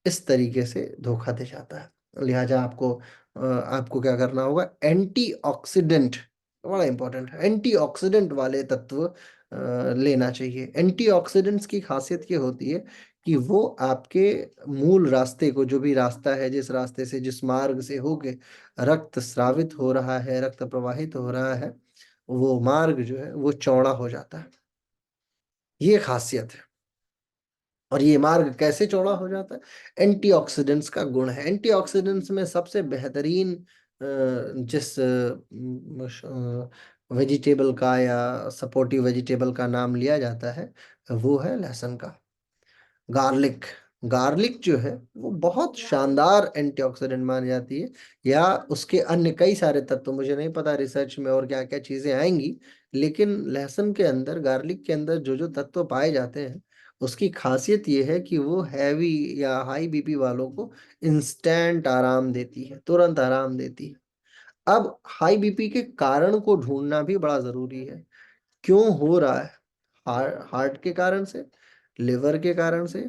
इस तरीके से धोखा दे जाता है। लिहाजा आपको क्या करना होगा, एंटीऑक्सीडेंट, बड़ा इंपॉर्टेंट है, एंटीऑक्सीडेंट वाले तत्व लेना चाहिए। एंटीऑक्सीडेंट्स की खासियत ये होती है कि वो आपके मूल रास्ते को, जो भी रास्ता है, जिस रास्ते से, जिस मार्ग से होके रक्त स्रावित हो रहा है, रक्त प्रवाहित हो रहा है, वो मार्ग जो है वो चौड़ा हो जाता है। ये खासियत है। और ये मार्ग कैसे चौड़ा हो जाता है? एंटीऑक्सीडेंट्स का गुण है। एंटीऑक्सीडेंट्स में सबसे बेहतरीन जिस वेजिटेबल का या सपोर्टिव वेजिटेबल का नाम लिया जाता है, वो है लहसुन का, गार्लिक। गार्लिक जो है वो बहुत शानदार एंटीऑक्सीडेंट मानी जाती है। या उसके अन्य कई सारे तत्व, मुझे नहीं पता रिसर्च में और क्या क्या चीजें आएंगी, लेकिन लहसुन के अंदर, गार्लिक के अंदर जो जो तत्व पाए जाते हैं, उसकी खासियत ये है कि वो हैवी या हाई बीपी वालों को इंस्टेंट आराम देती है, तुरंत आराम देती है। अब हाई बीपी के कारण को ढूंढना भी बड़ा जरूरी है। क्यों हो रहा है? हार्ट के कारण से, लिवर के कारण से,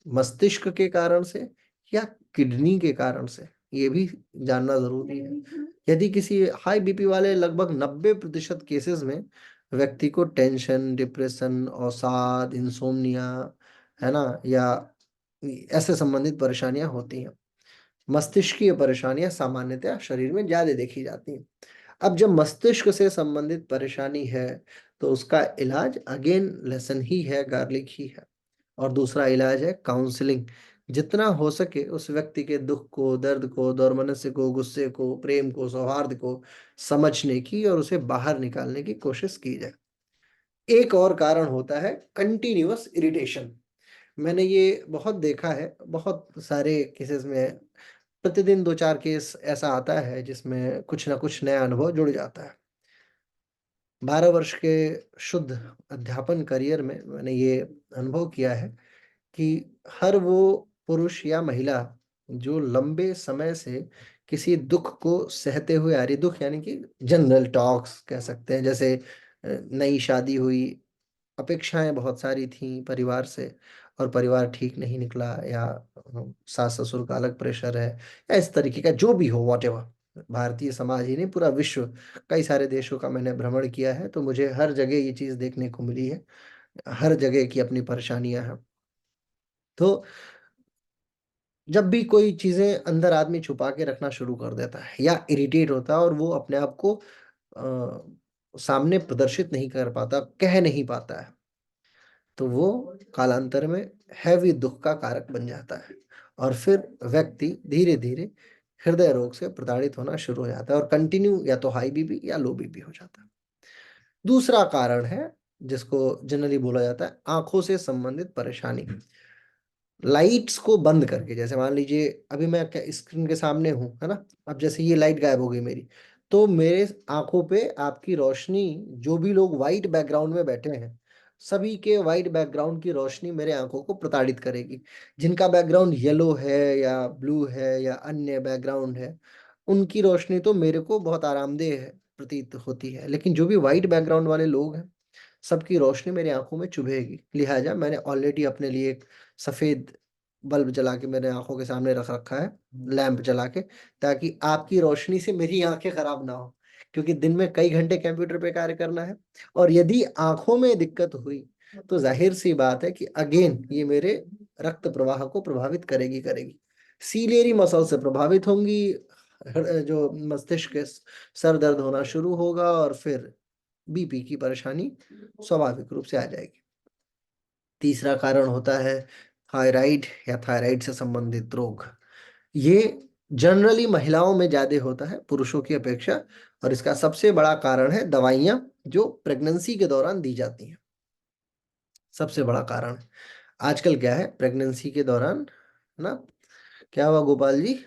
मस्तिष्क के कारण से, या किडनी के कारण से, ये भी जानना जरूरी है। यदि किसी हाई बीपी वाले, लगभग 90% केसेस में व्यक्ति को टेंशन, डिप्रेशन, अवसाद, इंसोम्निया, है ना, या ऐसे संबंधित परेशानियां होती हैं। मस्तिष्कीय परेशानियां सामान्यतः शरीर में ज्यादा देखी जाती हैं। अब जब मस्तिष्क से संबंधित परेशानी है, तो उसका इलाज अगेन लेसन ही है, गार्लिक ही है। और दूसरा इलाज है काउंसलिंग। जितना हो सके उस व्यक्ति के दुख को, दर्द को, दौर्मनस्य को, गुस्से को, प्रेम को, सौहार्द को समझने की और उसे बाहर निकालने की कोशिश की जाए। एक और कारण होता है कंटिन्यूअस इरिटेशन। मैंने ये बहुत देखा है, बहुत सारे केसेस में, प्रतिदिन दो चार केस ऐसा आता है जिसमें कुछ ना कुछ नया अनुभव जुड़ जाता है। 12 वर्ष के शुद्ध अध्यापन करियर में मैंने ये अनुभव किया है कि हर वो पुरुष या महिला जो लंबे समय से किसी दुख को सहते हुए आ रही, दुख यानी कि जनरल टॉक्स कह सकते हैं, जैसे नई शादी हुई, अपेक्षाएं बहुत सारी थी परिवार से, और परिवार ठीक नहीं निकला, या सास ससुर का अलग प्रेशर है, या इस तरीके का जो भी हो, वॉट एवर। भारतीय समाज ही नहीं, पूरा विश्व, कई सारे देशों का मैंने भ्रमण किया है, तो मुझे हर जगह ये चीज देखने को मिली है। हर जगह की अपनी परेशानियां हैं। तो जब भी कोई चीजें अंदर आदमी छुपा के रखना शुरू कर देता है या इरिटेट होता है, और वो अपने आप को सामने प्रदर्शित नहीं कर पाता, कह नहीं पाता है, तो वो कालांतर में हैवी दुख का कारक बन जाता है। और फिर व्यक्ति धीरे धीरे हृदय रोग से प्रताड़ित होना शुरू हो जाता है, और कंटिन्यू या तो हाई बीपी या लो बीपी हो जाता है। दूसरा कारण है जिसको जनरली बोला जाता है आंखों से संबंधित परेशानी। लाइट्स को बंद करके, जैसे मान लीजिए अभी मैं क्या स्क्रीन के सामने हूं, है ना, अब जैसे ये लाइट गायब हो गई मेरी, तो मेरे आंखों पे आपकी रोशनी, जो भी लोग व्हाइट बैकग्राउंड में बैठे हैं, सभी के व्हाइट बैकग्राउंड की रोशनी मेरे आंखों को प्रताड़ित करेगी। जिनका बैकग्राउंड येलो है या ब्लू है या अन्य बैकग्राउंड है, उनकी रोशनी तो मेरे को बहुत आरामदेह है, प्रतीत होती है, लेकिन जो भी व्हाइट बैकग्राउंड वाले लोग हैं, सबकी रोशनी मेरी आंखों में चुभेगी। लिहाजा मैंने ऑलरेडी अपने लिए एक सफेद बल्ब जला के मेरे आंखों के सामने रख रखा है, लैंप जला के, ताकि आपकी रोशनी से मेरी आंखें खराब ना हो, क्योंकि दिन में कई घंटे कंप्यूटर पे कार्य करना है। और यदि आंखों में दिक्कत हुई, तो जाहिर सी बात है कि अगेन ये मेरे रक्त प्रवाह को प्रभावित करेगी करेगी सीलियरी मसल से प्रभावित होंगी, जो मस्तिष्क के सर दर्द होना शुरू होगा, और फिर बीपी की परेशानी स्वाभाविक रूप से आ जाएगी। तीसरा कारण होता है थायराइड या थायराइड से संबंधित रोग। ये जनरली महिलाओं में ज्यादा होता है पुरुषों की अपेक्षा, और इसका सबसे बड़ा कारण है दवाइयां जो प्रेगनेंसी के दौरान दी जाती हैं। सबसे बड़ा कारण आजकल क्या है, प्रेगनेंसी के दौरान, है ना, क्या हुआ गोपाल जी?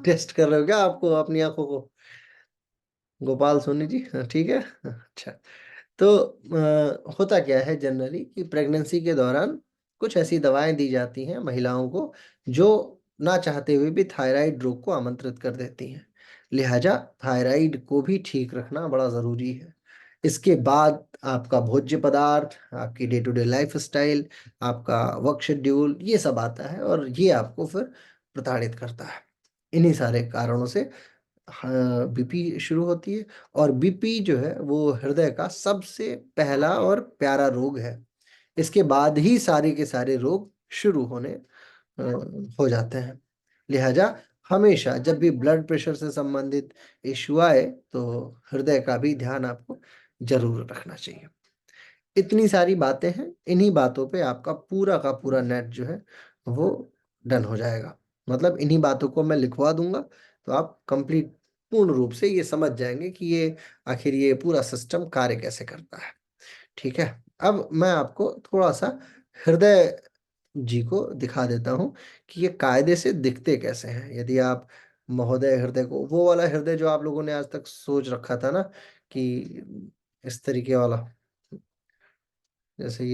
टेस्ट कर रहे हो क्या आपको अपनी आंखों को? गोपाल सोनी जी, हाँ, ठीक है। अच्छा। तो होता क्या है जनरली कि प्रेगनेंसी के दौरान कुछ ऐसी दवाएं दी जाती हैं महिलाओं को, जो ना चाहते हुए भी थायराइड रोग को आमंत्रित कर देती हैं। लिहाजा थायराइड को भी ठीक रखना बड़ा ज़रूरी है। इसके बाद आपका भोज्य पदार्थ, आपकी day to day lifestyle, आपका वर्क शेड्यूल, ये सब आता है और ये आपको फिर प्रताड़ित करता है। इन्हीं सारे कारणों से बीपी शुरू होती है। और बीपी जो है वो हृदय का सबसे पहला और प्यारा रोग है। इसके बाद ही सारे के सारे रोग शुरू होने हो जाते हैं। लिहाजा हमेशा जब भी ब्लड प्रेशर से संबंधित इश्यू आए तो हृदय का भी ध्यान आपको जरूर रखना चाहिए। इतनी सारी बातें हैं, इन्हीं बातों पे आपका पूरा का पूरा नेट जो है वो डन हो जाएगा। मतलब इन्हीं बातों को मैं लिखवा दूंगा तो आप कंप्लीट पूर्ण रूप से ये समझ जाएंगे कि ये आखिर ये पूरा सिस्टम कार्य कैसे करता है। ठीक है। अब मैं आपको थोड़ा सा हृदय जी को दिखा देता हूँ कि ये कायदे से दिखते कैसे हैं। यदि आप महोदय हृदय को, वो वाला हृदय जो आप लोगों ने आज तक सोच रखा था ना कि इस तरीके वाला, जैसे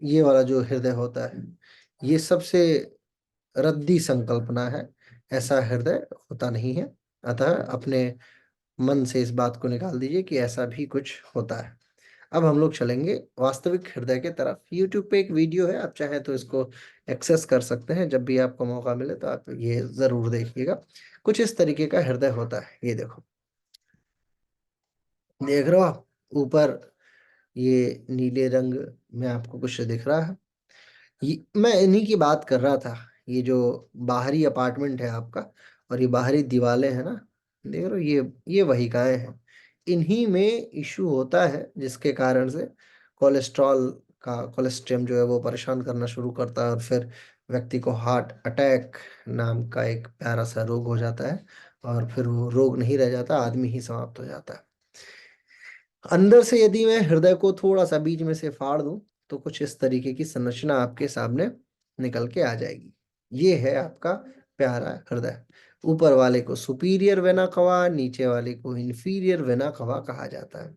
ये वाला जो हृदय होता है, ये सबसे रद्दी संकल्पना है। ऐसा हृदय होता नहीं है। अतः अपने मन से इस बात को निकाल दीजिए कि ऐसा भी कुछ होता है। अब हम लोग चलेंगे वास्तविक हृदय के तरफ। YouTube पे एक वीडियो है, आप चाहें तो इसको एक्सेस कर सकते हैं। जब भी आपको मौका मिले तो आप ये जरूर देखिएगा। कुछ इस तरीके का हृदय होता है। ये देखो, देख रहे हो आप ऊपर ये नीले रंग में आपको कुछ दिख रहा है। मैं इन्हीं की बात कर रहा था। ये जो बाहरी अपार्टमेंट है आपका और ये बाहरी दीवारें हैं ना, देख रहे हो, ये वहिकाएं हैं। इन्हीं में इशू होता है जिसके कारण से कोलेस्ट्रॉल का कोलेस्ट्रम जो है वो परेशान करना शुरू करता है और फिर व्यक्ति को हार्ट अटैक नाम का एक प्यारा सा रोग हो जाता है। और फिर वो रोग नहीं रह जाता, आदमी ही समाप्त हो जाता है। अंदर से यदि मैं हृदय को थोड़ा सा बीच में से फाड़ दूं तो कुछ इस तरीके की संरचना आपके सामने निकल के आ जाएगी। ये है आपका प्यारा हृदय। ऊपर वाले को सुपीरियर वेना कवा, नीचे वाले को इंफीरियर वेना कवा कहा जाता है।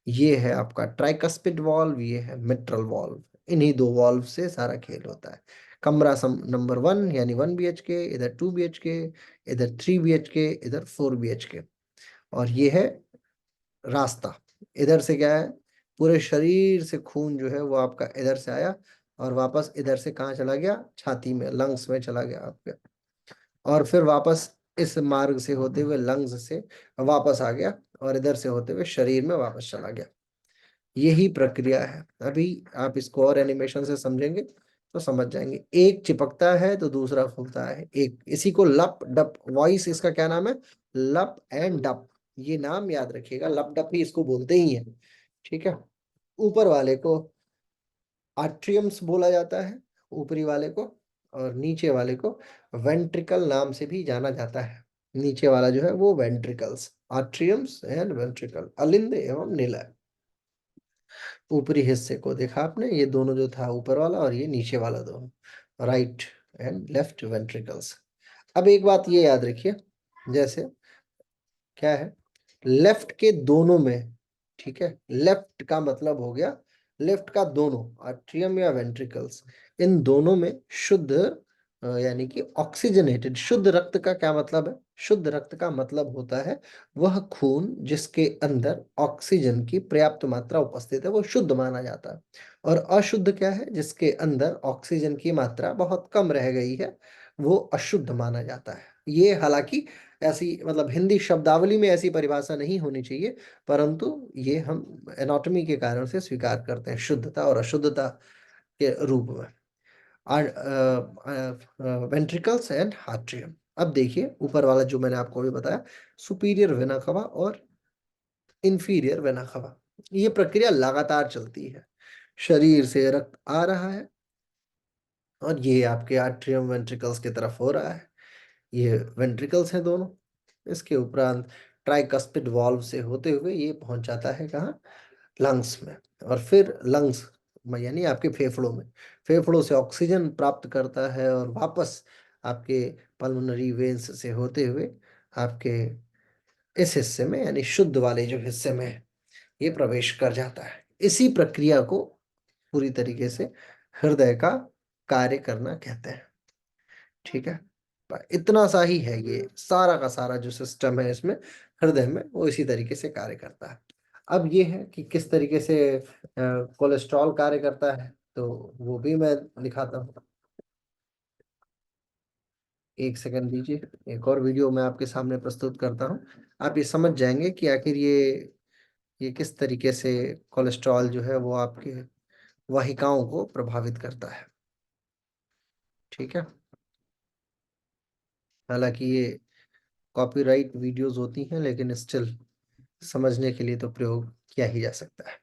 ये है आपका ट्राइकस्पिड वॉल्व, ये है मिट्रल वॉल्व। इन्हीं दो वॉल्व से सारा खेल होता है। कमरा नंबर 1 यानी 1 BHK, इधर 2 BHK, इधर 3 BHK, इधर 4 BHK। और ये है रास्ता। इधर से क्या है, पूरे शरीर से खून जो है वो आपका इधर से आया और वापस इधर से कहाँ चला गया, छाती में, लंग्स में चला गया आपके। और फिर वापस इस मार्ग से होते हुए लंग्स से वापस आ गया और इधर से होते हुए शरीर में वापस चला गया। यही प्रक्रिया है। अभी आप इसको और एनिमेशन से समझेंगे तो समझ जाएंगे। एक चिपकता है तो दूसरा खुलता है। एक इसी को लप डप, वॉइस इसका क्या नाम है, लप एंड डप। ये नाम याद रखिएगा, लप डप ही इसको बोलते ही है। ठीक है। ऊपर वाले को आर्ट्रियम्स बोला जाता है, ऊपरी वाले को, और नीचे वाले को वेंट्रिकल नाम से भी जाना जाता है। नीचे वाला जो है वो वेंट्रिकल्स, आर्ट्रियम्स एंड वेंट्रिकल, अलिंद एवं निलय। ऊपरी हिस्से को देखा आपने, ये दोनों जो था ऊपर वाला और ये नीचे वाला दोनों, राइट एंड लेफ्ट वेंट्रिकल्स। अब एक बात ये याद रखिए, जैसे क्या है, लेफ्ट के दोनों में, ठीक है, लेफ्ट का मतलब हो गया लेफ्ट का दोनों आर्ट्रियम या वेंट्रिकल्स, इन दोनों में शुद्ध यानी कि ऑक्सीजनेटेड शुद्ध रक्त का क्या मतलब है, शुद्ध रक्त का मतलब होता है वह खून जिसके अंदर ऑक्सीजन की पर्याप्त मात्रा उपस्थित है, वो शुद्ध माना जाता है। और अशुद्ध क्या है, जिसके अंदर ऑक्सीजन की मात्रा बहुत कम रह गई है, वो अशुद्ध माना जाता है। ये हालांकि ऐसी मतलब हिंदी शब्दावली में ऐसी परिभाषा नहीं होनी चाहिए, परंतु ये हम एनाटॉमी के कारण से स्वीकार करते हैं शुद्धता और अशुद्धता के रूप में। Ventricles and atrium. अब देखिए ऊपर वाला जो मैंने आपको अभी बताया, सुपीरियर वेना कवा और इंफीरियर वेना कवा, ये प्रक्रिया लगातार चलती है। शरीर से रक्त आ रहा है और ये आपके आर्ट्रियम वेंट्रिकल्स की तरफ हो रहा है। ये वेंट्रिकल्स हैं दोनों। इसके उपरांत ट्राइकस्पिड वाल्व से होते हुए ये पहुंच जाता है कहाँ, लंग्स में। और फिर लंग्स यानी आपके फेफड़ों में, फेफड़ों से ऑक्सीजन प्राप्त करता है और वापस आपके पल्मोनरी वेन्स से होते हुए आपके इस हिस्से में यानी शुद्ध वाले जो हिस्से में है, ये प्रवेश कर जाता है। इसी प्रक्रिया को पूरी तरीके से हृदय का कार्य करना कहते हैं। ठीक है। रहा है। इतना सा ही है, ये सारा का सारा जो सिस्टम है इसमें हृदय में, वो इसी तरीके से कार्य करता है। अब ये है कि किस तरीके से कोलेस्ट्रॉल कार्य करता है, तो वो भी मैं दिखाता हूँ। एक सेकंड दीजिए, एक और वीडियो मैं आपके सामने प्रस्तुत करता हूँ। आप ये समझ जाएंगे कि आखिर ये किस तरीके से कोलेस्ट्रॉल जो है वो आपके वाहिकाओं को प्रभावित करता है। ठीक है, हालांकि ये कॉपीराइट वीडियोस होती हैं, लेकिन स्टिल समझने के लिए तो प्रयोग किया ही जा सकता है।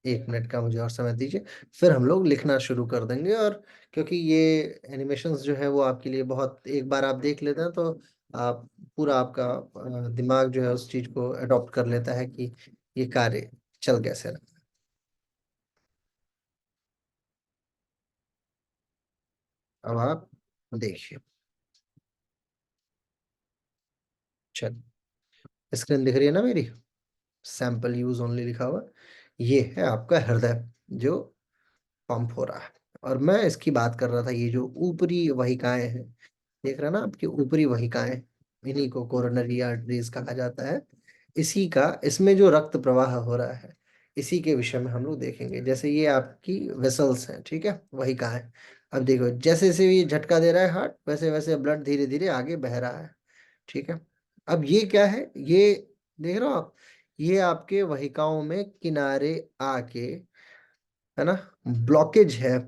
1 मिनट का मुझे और समय दीजिए, फिर हम लोग लिखना शुरू कर देंगे। और क्योंकि ये एनिमेशंस जो है वो आपके लिए बहुत, एक बार आप देख लेते हैं तो आप पूरा आपका दिमाग जो है उस चीज को अडॉप्ट कर लेता है कि ये कार्य चल कैसे रहा। अब आप देखिए, चलिए, स्क्रीन दिख रही है ना मेरी? सैंपल यूज ओनली लिखा हुआ, ये है आपका हृदय जो पंप हो रहा है। और मैं इसकी बात कर रहा था, ये जो ऊपरी वाहिकाएं हैं, देख रहे हैं ना आपकी ऊपरी वाहिकाएं, इन्हीं को कोरोनरी आर्टरीज कहा जाता है। इसी का, इसमें जो रक्त प्रवाह हो रहा है, इसी के विषय में हम लोग देखेंगे। जैसे ये आपकी वेसल्स हैं, ठीक है, वाहिकाएं। अब देखो, जैसे जैसे ये झटका दे रहा है हार्ट, वैसे वैसे ब्लड धीरे धीरे आगे बह रहा है। ठीक है, अब ये क्या है, ये देख रहे हो आप, ये आपके वाहिकाओं में किनारे आके, है ना, ब्लॉकेज है।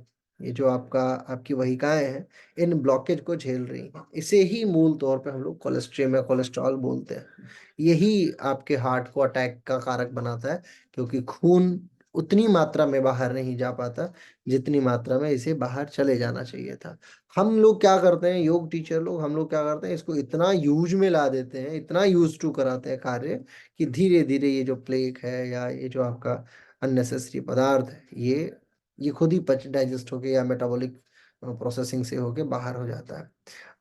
ये जो आपका, आपकी वाहिकाएं हैं, इन ब्लॉकेज को झेल रही हैं। इसे ही मूल तौर पे हम लोग कोलेस्ट्रेम या कोलेस्ट्रॉल बोलते हैं। यही आपके हार्ट को अटैक का कारक बनाता है, क्योंकि खून उतनी मात्रा में बाहर नहीं जा पाता जितनी मात्रा में इसे बाहर चले जाना चाहिए था। हम लोग क्या करते हैं, योग टीचर लोग, हम लोग क्या करते हैं, इसको इतना यूज में ला देते हैं, इतना यूज टू कराते हैं कार्य, कि धीरे धीरे ये जो प्लेक है या ये जो आपका अननेसेसरी पदार्थ है, ये खुद ही पच डाइजेस्ट होके या मेटाबॉलिक प्रोसेसिंग से होके बाहर हो जाता है।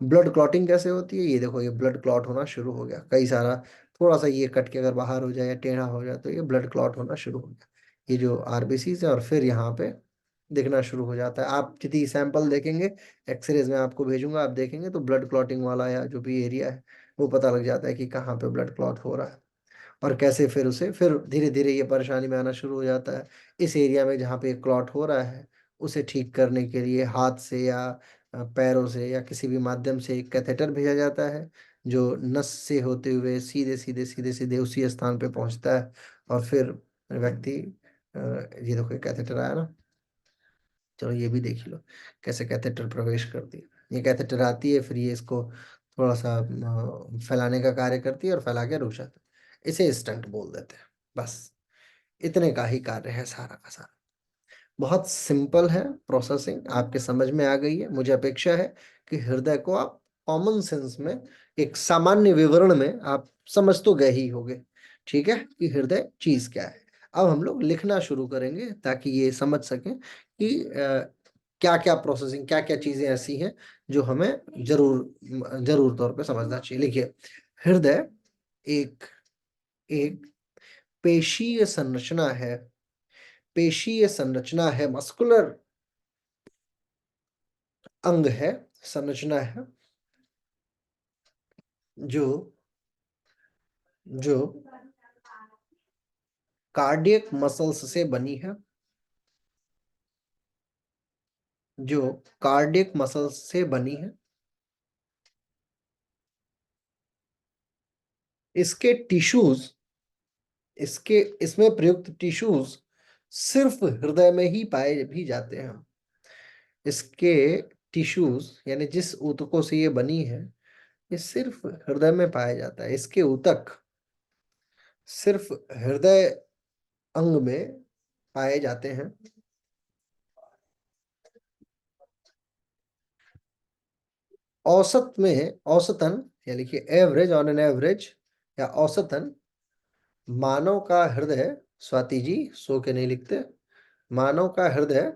ब्लड क्लॉटिंग कैसे होती है, ये देखो, ये ब्लड क्लॉट होना शुरू हो गया, कई सारा, थोड़ा सा ये कट के अगर बाहर हो जाए या टेढ़ा हो जाए तो ये ब्लड क्लॉट होना शुरू हो गया। ये जो आरबीसी है, और फिर यहाँ पे दिखना शुरू हो जाता है। आप यदि सैंपल देखेंगे, एक्सरेज में आपको भेजूंगा, आप देखेंगे तो ब्लड क्लॉटिंग वाला या जो भी एरिया है, वो पता लग जाता है कि कहाँ पे ब्लड क्लॉट हो रहा है। और कैसे फिर उसे, फिर धीरे धीरे ये परेशानी में आना शुरू हो जाता है। इस एरिया में जहाँ पे क्लॉट हो रहा है, उसे ठीक करने के लिए हाथ से या पैरों से या किसी भी माध्यम से एक कैथेटर भेजा जाता है, जो नस से होते हुए सीधे सीधे सीधे सीधे उसी स्थान पे पहुंचता है। और फिर व्यक्ति, ये देखो कैथेटर आया ना, चलो ये भी देख लो कैसे कैथेटर प्रवेश करती है। ये कैथेटर आती है, फिर ये इसको थोड़ा सा फैलाने का कार्य करती है और फैला के रुक जाता है। इसे स्टंट बोल देते हैं। बस इतने का ही कार्य है सारा का सारा। बहुत सिंपल है प्रोसेसिंग, आपके समझ में आ गई है। मुझे अपेक्षा है कि हृदय को आप कॉमन सेंस में, एक सामान्य विवरण में आप समझ तो गए ही होंगे, ठीक है, कि हृदय चीज क्या है। अब हम लोग लिखना शुरू करेंगे ताकि ये समझ सकें कि क्या क्या प्रोसेसिंग, क्या क्या चीजें ऐसी हैं जो हमें जरूर जरूर तौर पे समझना चाहिए। लिखिए, हृदय एक एक पेशीय संरचना है। पेशीय संरचना है, मस्कुलर अंग है, संरचना है, जो जो कार्डियक मसल्स से बनी है, जो कार्डियक मसल्स से बनी है। इसके टिश्यूज, इसके इसमें प्रयुक्त टिश्यूज सिर्फ हृदय में ही पाए भी जाते हैं। इसके टिश्यूज, यानी जिस ऊतकों से ये बनी है, ये सिर्फ हृदय में पाया जाता है। इसके ऊतक सिर्फ हृदय अंग में पाए जाते हैं। औसत में, औसतन, या लिखिए एवरेज, ऑन एन एवरेज या औसतन, मानव का हृदय, स्वाति जी सो के नहीं लिखते, मानव का हृदय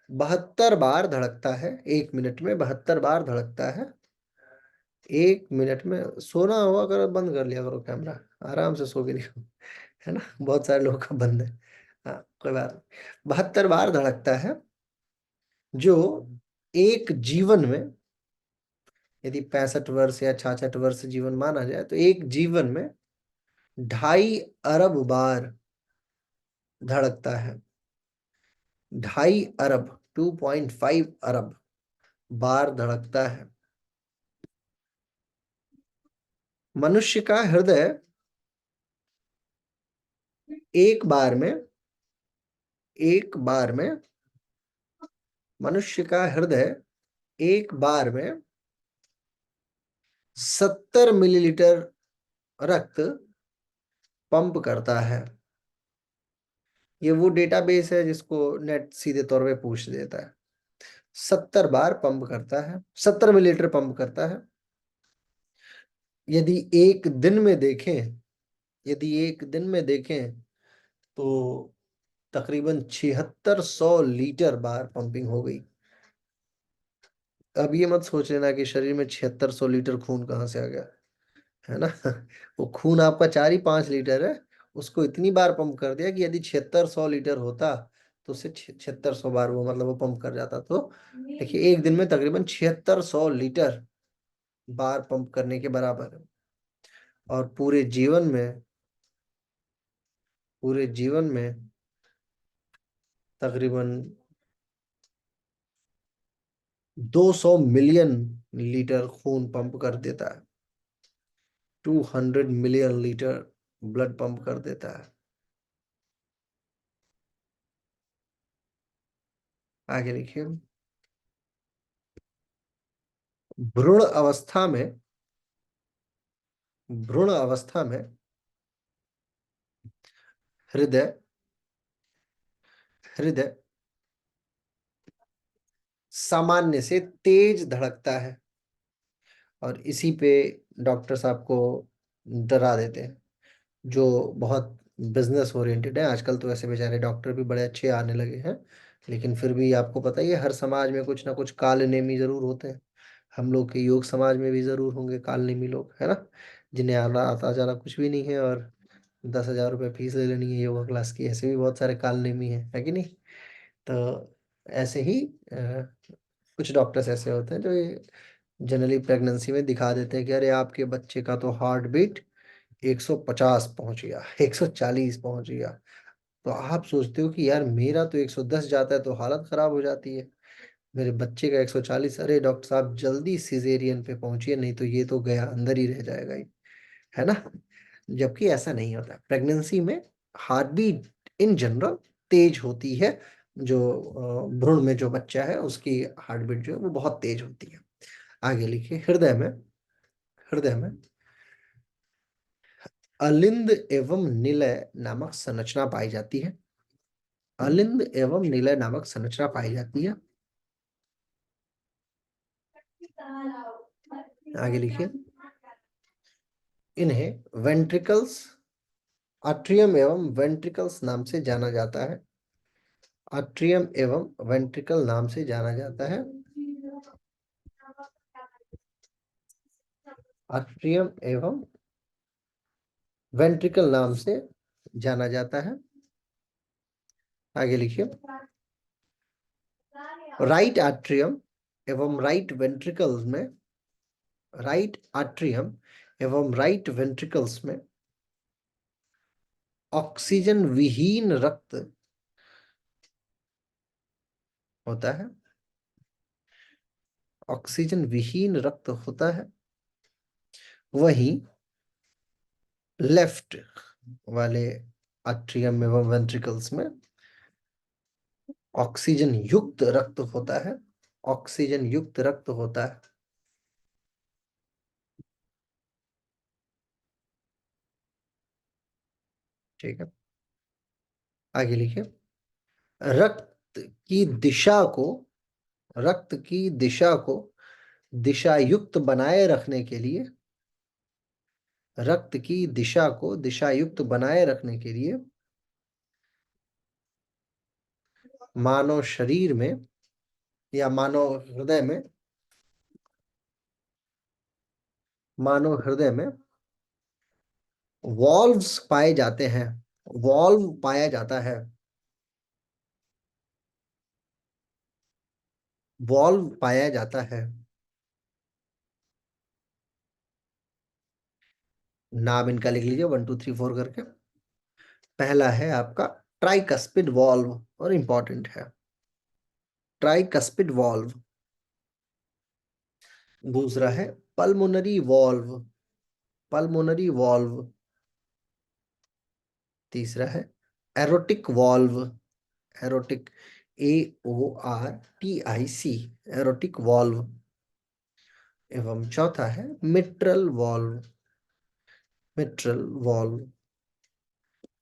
72 बार धड़कता है। 1 मिनट में 72 बार धड़कता है। 1 मिनट में, सोना हुआ करो, बंद कर लिया करो कैमरा, आराम से सो के लिखो, है ना, बहुत सारे लोगों का बंद है। हाँ, कोई बात नहीं। 72 बार धड़कता है, जो एक जीवन में, यदि 65 वर्ष या 66 वर्ष जीवन माना जाए, तो एक जीवन में 2.5 अरब बार धड़कता है। 2.5 अरब, 2.5 अरब बार धड़कता है। मनुष्य का हृदय एक बार में, एक बार में, मनुष्य का हृदय एक बार में 70 मिलीलीटर रक्त पंप करता है। ये वो डेटाबेस है जिसको नेट सीधे तौर पे पूछ देता है। 70 बार पंप करता है, 70 मिलीलीटर पंप करता है। यदि एक दिन में देखें, यदि एक दिन में देखें तो तकरीबन 7600 लीटर बार पंपिंग हो गई। अब ये मत सोच लेना कि शरीर में 7600 लीटर खून कहाँ से आ गया, है ना। वो खून आपका 4 ही 5 लीटर है, उसको इतनी बार पंप कर दिया कि यदि 7600 लीटर होता तो उससे 7600 बार वो मतलब वो पंप कर जाता। तो देखिए एक दिन में तकरीबन 7600 लीटर बार पंप करने के बराबर है। और पूरे जीवन में, पूरे जीवन में तकरीबन 200 मिलियन लीटर खून पंप कर देता है। 200 मिलियन लीटर ब्लड पंप कर देता है। आगे लिखिए। भ्रूण अवस्था में, भ्रूण अवस्था में हृदय, हृदय सामान्य से तेज धड़कता है। और इसी पे डॉक्टर साहब को डरा देते हैं, जो बहुत बिजनेस ओरिएंटेड है। आजकल तो ऐसे बेचारे डॉक्टर भी बड़े अच्छे आने लगे हैं, लेकिन फिर भी आपको पता ही है हर समाज में कुछ ना कुछ काल नेमी जरूर होते हैं। हम लोग के योग समाज में भी जरूर होंगे काल नेमी लोग, है ना, जिन्हें आना आता जाना कुछ भी नहीं है और 10,000 रुपये फीस ले लेनी है योगा क्लास की। ऐसे भी बहुत सारे काल नेमी है कि नहीं। तो ऐसे ही कुछ डॉक्टर्स ऐसे होते हैं जो जनरली प्रेगनेंसी में दिखा देते हैं कि अरे आपके बच्चे का तो हार्ट बीट 150 पहुंच गया, 140 पहुंच गया। तो आप सोचते हो कि यार मेरा तो 110 जाता है तो हालत खराब हो जाती है, मेरे बच्चे का 140। अरे डॉक्टर साहब जल्दी सिजेरियन पे पहुंचिए, नहीं तो ये तो गया अंदर ही रह जाएगा ही, है ना। जबकि ऐसा नहीं होता। प्रेगनेंसी में हार्ट बीट इन जनरल तेज होती है। जो भ्रूण में जो बच्चा है उसकी हार्ट बीट जो है वो बहुत तेज होती है। आगे लिखिए। हृदय में, हृदय में अलिंद एवं निलय नामक संरचना पाई जाती है। अलिंद एवं निलय नामक संरचना पाई जाती है। आगे लिखिए। इन्हें वेंट्रिकल्स, अट्रियम एवं वेंट्रिकल्स नाम से जाना जाता है। अट्रियम एवं वेंट्रिकल नाम से जाना जाता है। अट्रियम एवं वेंट्रिकल नाम से जाना जाता है। आगे लिखिए। राइट एट्रियम एवं राइट वेंट्रिकल्स में, राइट एट्रियम एवं राइट वेंट्रिकल्स में ऑक्सीजन विहीन रक्त होता है। ऑक्सीजन विहीन रक्त होता है। वहीं लेफ्ट वाले एट्रियम एवं वेंट्रिकल्स में ऑक्सीजन युक्त रक्त होता है। ऑक्सीजन युक्त रक्त होता है। ठीक है। आगे लिखिए। रक्त की दिशा को, रक्त की दिशा को दिशा युक्त बनाए रखने के लिए, रक्त की दिशा को दिशा युक्त बनाए रखने के लिए मानव शरीर में या मानव हृदय में, मानव हृदय में वॉल्व्स पाए जाते हैं। वॉल्व पाया जाता है। वॉल्व पाया जाता है? नाम इनका लिख लीजिए 1 2 3 4 करके। पहला है आपका ट्राइकस्पिड वॉल्व, और इंपॉर्टेंट है, ट्राइकस्पिड वॉल्व। दूसरा है पल्मोनरी वॉल्व, पल्मोनरी वॉल्व। तीसरा है aortic valve, aortic, AORTIC, aortic valve. एवं चौथा है मिट्रल वॉल्व, मिट्रल वॉल्व।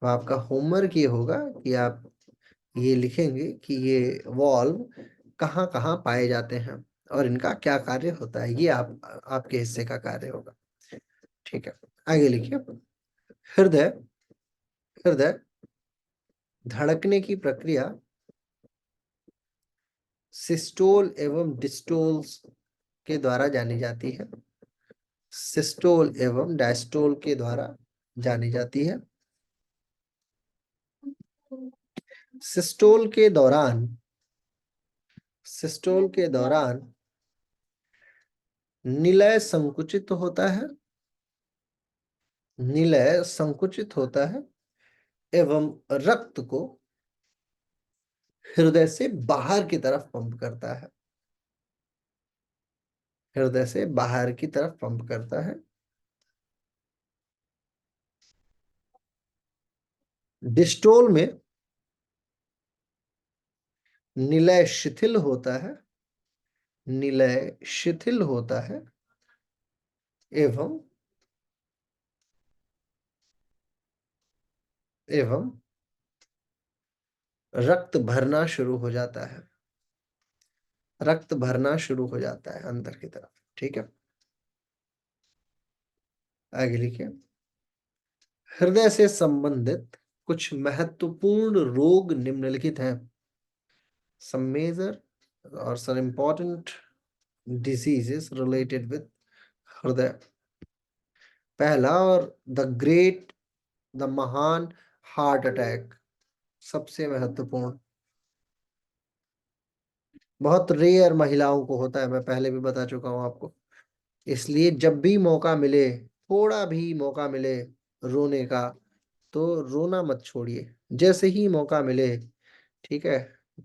तो आपका होमवर्क ये होगा कि आप ये लिखेंगे कि ये वॉल्व कहाँ कहाँ पाए जाते हैं और इनका क्या कार्य होता है। ये आपके हिस्से का कार्य होगा। ठीक है, आगे लिखिए। हृदय, हृदय धड़कने की प्रक्रिया सिस्टोल एवं डिस्टोल्स के द्वारा जानी जाती है, सिस्टोल एवं डायस्टोल के द्वारा जानी जाती है। सिस्टोल के दौरान, सिस्टोल के दौरान निलय संकुचित होता है, निलय संकुचित होता है एवं रक्त को हृदय से बाहर की तरफ पंप करता है, हृदय से बाहर की तरफ पंप करता है। डिस्टोल में निलय शिथिल होता है, निलय शिथिल होता है एवं एवं रक्त भरना शुरू हो जाता है, रक्त भरना शुरू हो जाता है अंदर की तरफ। ठीक है, आगे लिखिए। हृदय से संबंधित कुछ महत्वपूर्ण रोग निम्नलिखित हैं। सम मेजर और some important diseases related with हृदय। पहला और द ग्रेट, द महान हार्ट अटैक, सबसे महत्वपूर्ण, बहुत रेयर महिलाओं को होता है, मैं पहले भी बता चुका हूं आपको। इसलिए जब भी मौका मिले, थोड़ा भी मौका मिले रोने का, तो रोना मत छोड़िए। जैसे ही मौका मिले, ठीक है,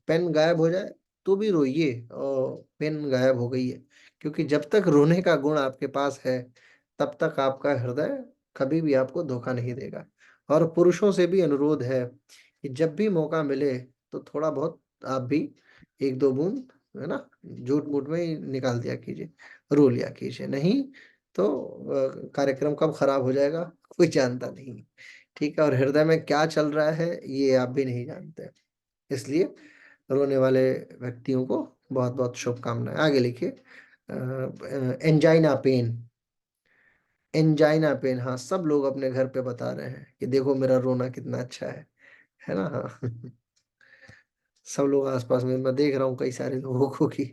पेन गायब हो जाए तो भी रोइए और पेन गायब हो गई है, क्योंकि जब तक रोने का गुण आपके पास है तब तक आपका हृदय कभी भी आपको धोखा नहीं देगा। और पुरुषों से भी अनुरोध है कि जब भी मौका मिले तो थोड़ा बहुत आप भी 1 2 बूंद, है ना, झूठ मूठ में ही निकाल दिया कीजिए, रो लिया कीजिए, नहीं तो कार्यक्रम कब खराब हो जाएगा कोई जानता नहीं। ठीक है, और हृदय में क्या चल रहा है ये आप भी नहीं जानते, इसलिए रोने वाले व्यक्तियों को बहुत बहुत शुभकामनाएं। आगे लिखिए। एंजाइना पेन, एंजाइना पेन, हाँ सब लोग अपने घर पे बता रहे हैं कि देखो मेरा रोना कितना अच्छा है ना। हाँ सब लोग आसपास में, मैं देख रहा हूँ कई सारे लोगों को कि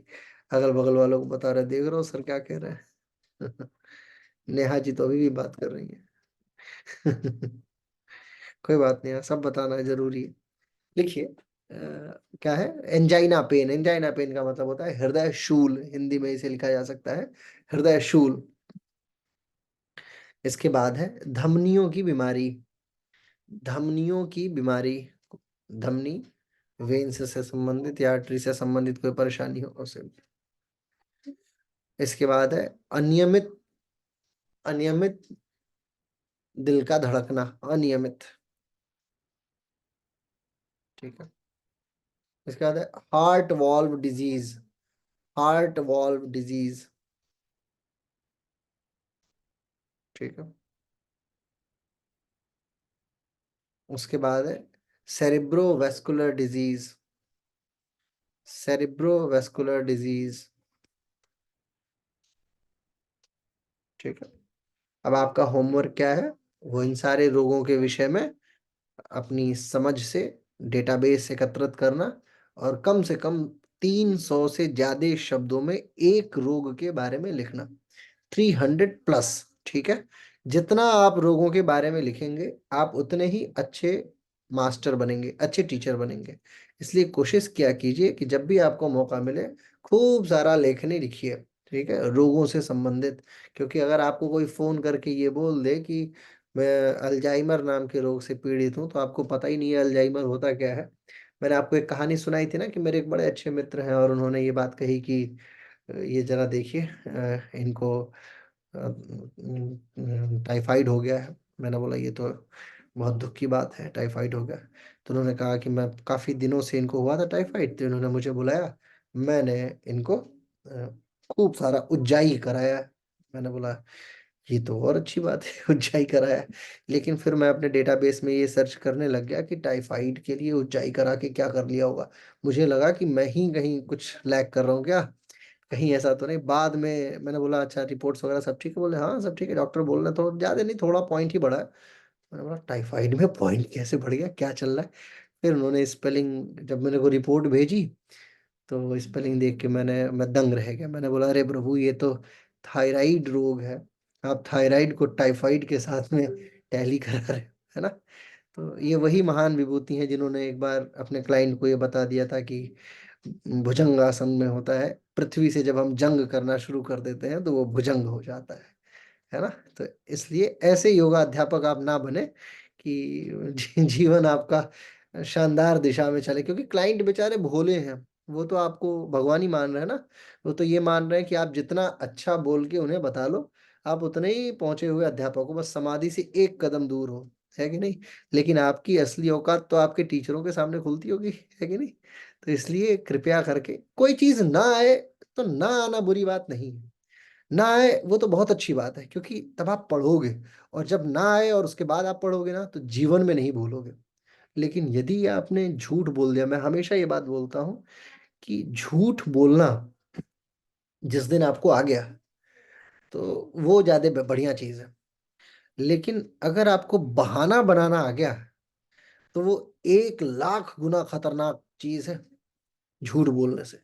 अगल बगल वालों को बता रहे, देख रहे हो सर क्या कह रहे हैं। नेहा जी तो अभी भी बात कर रही है। कोई बात नहीं है, सब बताना जरूरी है। लिखिए। क्या है एंजाइना पेन, एंजाइना पेन का मतलब होता है हृदय शूल, हिंदी में इसे लिखा जा सकता है हृदय शूल। इसके बाद है धमनियों की बीमारी, धमनियों की बीमारी, धमनी, वेन्स से संबंधित या आर्टरी से संबंधित कोई परेशानी हो उसे। इसके बाद है अनियमित, अनियमित दिल का धड़कना, अनियमित। ठीक है, इसके बाद है heart valve disease, heart valve disease. ठीक है, उसके बाद है सेरिब्रोवेस्कुलर डिजीज, सेरिब्रोवेस्कुलर डिजीज। ठीक है, अब आपका होमवर्क क्या है, वो इन सारे रोगों के विषय में अपनी समझ से डेटाबेस एकत्रित करना और कम से कम 300 से ज्यादा शब्दों में एक रोग के बारे में लिखना, 300+। ठीक है, जितना आप रोगों के बारे में लिखेंगे आप उतने ही अच्छे मास्टर बनेंगे, अच्छे टीचर बनेंगे। इसलिए कोशिश किया कीजिए कि जब भी आपको मौका मिले खूब सारा लेखनी लिखिए, ठीक है, रोगों से संबंधित। क्योंकि अगर आपको कोई फ़ोन करके ये बोल दे कि मैं अल्जाइमर नाम के रोग से पीड़ित हूँ, तो आपको पता ही नहीं है अल्जाइमर होता क्या है। मैंने आपको एक कहानी सुनाई थी ना कि मेरे एक बड़े अच्छे मित्र हैं और उन्होंने ये बात कही कि ये ज़रा देखिए, इनको टाइफाइड हो गया है। मैंने बोला ये तो बहुत दुःख की बात है, टाइफाइड हो गया। तो उन्होंने कहा कि मैं काफ़ी दिनों से इनको हुआ था टाइफाइड, तो इन्होंने मुझे बुलाया, मैंने इनको खूब सारा उज्जाई कराया। मैंने बोला ये तो और अच्छी बात है उज्जाई कराया। लेकिन फिर मैं अपने डेटाबेस में ये सर्च करने लग गया कि टाइफाइड के लिए उज्जाई करा के क्या कर लिया होगा। मुझे लगा कि मैं ही कहीं कुछ लैग कर रहा हूँ क्या, कहीं ऐसा तो नहीं। बाद में मैंने बोला अच्छा रिपोर्ट्स वगैरह सब ठीक है, बोले हाँ सब ठीक है, डॉक्टर बोल रहे हैं तो ज़्यादा नहीं, थोड़ा पॉइंट ही बढ़ा है। मैंने बोला टाइफाइड में पॉइंट कैसे बढ़ गया, क्या चल रहा है। फिर उन्होंने स्पेलिंग जब मेरे को रिपोर्ट भेजी, तो स्पेलिंग देख के मैं दंग रह गया। मैंने बोला अरे प्रभु ये तो थायराइड रोग है, आप थायराइड को टाइफाइड के साथ में टैली करा रहे हो, है ना। तो ये वही महान विभूति हैं जिन्होंने एक बार अपने क्लाइंट को ये बता दिया था कि भुजंग आसन में होता है, पृथ्वी से जब हम जंग करना शुरू कर देते हैं तो वो भुजंग हो जाता है ना। तो इसलिए ऐसे योगा अध्यापक आप ना बने कि जीवन आपका शानदार दिशा में चले, क्योंकि क्लाइंट बेचारे भोले हैं, वो तो आपको भगवान ही मान रहे हैं ना। वो तो ये मान रहे हैं कि आप जितना अच्छा बोल के उन्हें बता लो, आप उतने ही पहुंचे हुए अध्यापक हो, बस समाधि से एक कदम दूर हो, है कि नहीं। लेकिन आपकी असली औकात तो आपके टीचरों के सामने खुलती होगी, है कि नहीं। तो इसलिए कृपया करके कोई चीज ना आए तो ना आना बुरी बात नहीं है, ना आए वो तो बहुत अच्छी बात है, क्योंकि तब आप पढ़ोगे, और जब ना आए और उसके बाद आप पढ़ोगे ना तो जीवन में नहीं भूलोगे। लेकिन यदि आपने झूठ बोल दिया, मैं हमेशा ये बात बोलता हूँ कि झूठ बोलना जिस दिन आपको आ गया तो वो ज्यादा बढ़िया चीज है। लेकिन अगर आपको बहाना बनाना आ गया तो वो 1,00,000 गुना खतरनाक चीज है झूठ बोलने से।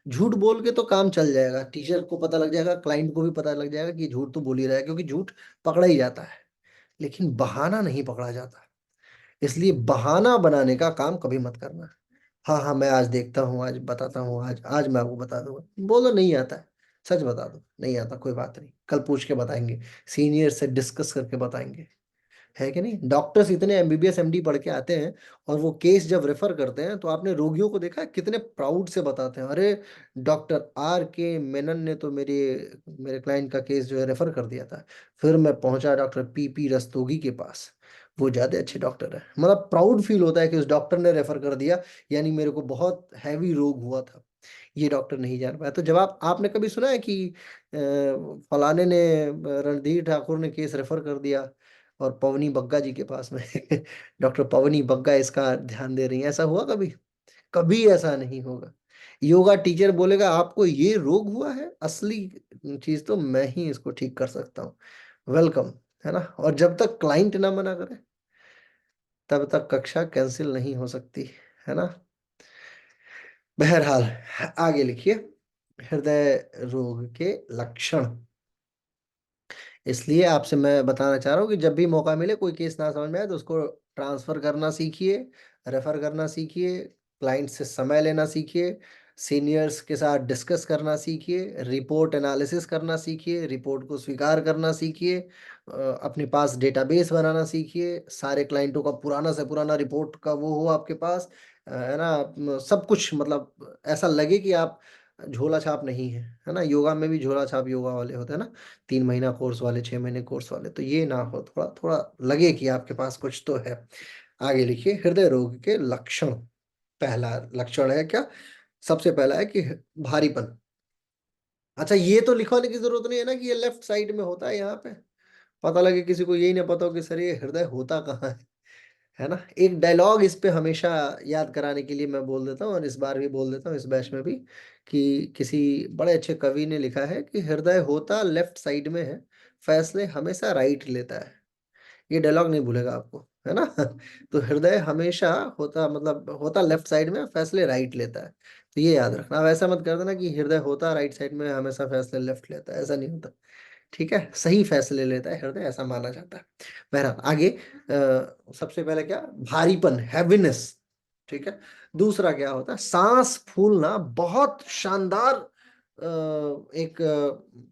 झूठ बोल के तो काम चल जाएगा, टीचर को पता लग जाएगा, क्लाइंट को भी पता लग जाएगा कि झूठ तो बोल ही रहा है, क्योंकि झूठ पकड़ा ही जाता है, लेकिन बहाना नहीं पकड़ा जाता। इसलिए बहाना बनाने का काम कभी मत करना। हाँ हाँ मैं आज देखता हूँ, आज बताता हूँ, आज आज मैं आपको बता दूंगा, बोलो नहीं आता है, सच बता दो नहीं आता, कोई बात नहीं, कल पूछ के बताएंगे, सीनियर से डिस्कस करके बताएंगे, है कि नहीं। डॉक्टर्स इतने एमबीबीएस एमडी पढ़ के आते हैं, और वो केस जब रेफर करते हैं तो आपने रोगियों को देखा है कितने प्राउड से बताते हैं, अरे डॉक्टर आर के मेनन ने तो मेरे मेरे क्लाइंट का केस जो है रेफर कर दिया था, फिर मैं पहुंचा डॉक्टर पीपी रस्तोगी के पास, वो ज्यादा अच्छे डॉक्टर है। मतलब प्राउड फील होता है कि उस डॉक्टर ने रेफर कर दिया, यानी मेरे को बहुत हैवी रोग हुआ था, ये डॉक्टर नहीं जान पाया। तो जब आपने कभी सुना है कि फलाने ने, रणधीर ठाकुर ने केस रेफर कर दिया और पवनी बग्गा जी के पास में डॉक्टर पवनी बग्गा इसका ध्यान दे रही है, ऐसा हुआ कभी? कभी ऐसा नहीं होगा। योगा टीचर बोलेगा आपको ये रोग हुआ है, असली चीज तो मैं ही इसको ठीक कर सकता हूँ, वेलकम, है ना। और जब तक क्लाइंट ना मना करे तब तक कक्षा कैंसिल नहीं हो सकती, है ना। बहरहाल आगे लिखिए, हृदय रोग के लक्षण। इसलिए आपसे मैं बताना चाह रहा हूँ कि जब भी मौका मिले, कोई केस ना समझ में आए तो उसको ट्रांसफर करना सीखिए, रेफर करना सीखिए, क्लाइंट से समय लेना सीखिए, सीनियर्स के साथ डिस्कस करना सीखिए, रिपोर्ट एनालिसिस करना सीखिए, रिपोर्ट को स्वीकार करना सीखिए, अपने पास डेटाबेस बनाना सीखिए, सारे क्लाइंटों का पुराना से पुराना रिपोर्ट का वो हो आपके पास, है ना। सब कुछ मतलब ऐसा लगे कि आप झोला छाप नहीं है ना। योगा में भी झोला छाप योगा वाले होते हैं ना, 3 महीना कोर्स वाले, 6 महीने कोर्स वाले, तो ये ना हो, थोड़ा थोड़ा लगे कि आपके पास कुछ तो है। आगे लिखिए, हृदय रोग के लक्षण। पहला लक्षण है क्या? सबसे पहला है कि भारीपन। अच्छा ये तो लिखवाने की जरूरत नहीं है ना कि ये लेफ्ट साइड में होता है, यहाँ पे पता लगे किसी को यही ना पता हो कि सर ये हृदय होता कहाँ है ना। एक डायलॉग इस पे हमेशा याद कराने के लिए मैं बोल देता हूँ, और इस बार भी बोल देता हूँ इस बैच में भी, कि किसी बड़े अच्छे कवि ने लिखा है कि हृदय होता लेफ्ट साइड में है, फैसले हमेशा राइट लेता है। ये डायलॉग नहीं भूलेगा आपको, है ना तो हृदय हमेशा होता, मतलब होता लेफ्ट साइड में, फैसले राइट लेता है। तो ये याद रखना, अब ऐसा मत कर देना कि हृदय होता राइट साइड में, हमेशा फैसले लेफ्ट लेता है, ऐसा नहीं होता। ठीक है, सही फैसले लेता है हृदय, ऐसा माना जाता है। बहरहाल आगे, सबसे पहले क्या, भारीपन, हैवीनेस। ठीक है। दूसरा क्या होता है, सांस फूलना बहुत शानदार एक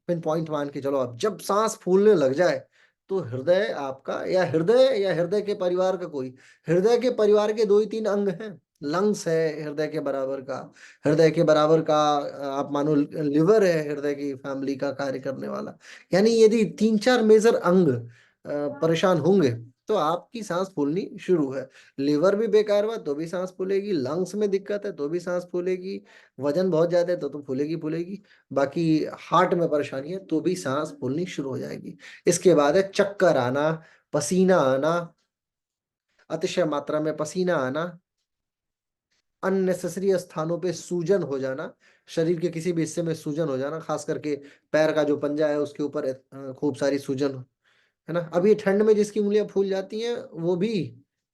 पिन पॉइंट मान के चलो आप, जब सांस फूलने लग जाए तो हृदय आपका, या हृदय के परिवार का कोई, हृदय के परिवार के दो ही तीन अंग हैं। लंग्स है हृदय के बराबर का, हृदय के बराबर का आप मानो लिवर है हृदय की फैमिली का कार्य करने वाला। यानी यदि तीन चार मेजर अंग परेशान होंगे तो आपकी सांस फूलनी शुरू है। लिवर भी बेकार हुआ तो भी सांस फूलेगी, लंग्स में दिक्कत है तो भी सांस फूलेगी, वजन बहुत ज्यादा है तो फूलेगी फूलेगी, बाकी हार्ट में परेशानी है तो भी सांस फूलनी शुरू हो जाएगी। इसके बाद है चक्कर आना, पसीना आना, अतिशय मात्रा में पसीना आना, अननेसेसरी स्थानों पे सूजन हो जाना, शरीर के किसी भी हिस्से में सूजन हो जाना, खास करके पैर का जो पंजा है उसके ऊपर खूब सारी सूजन, है ना। अब ये ठंड में जिसकी उंगलियां फूल जाती हैं वो भी,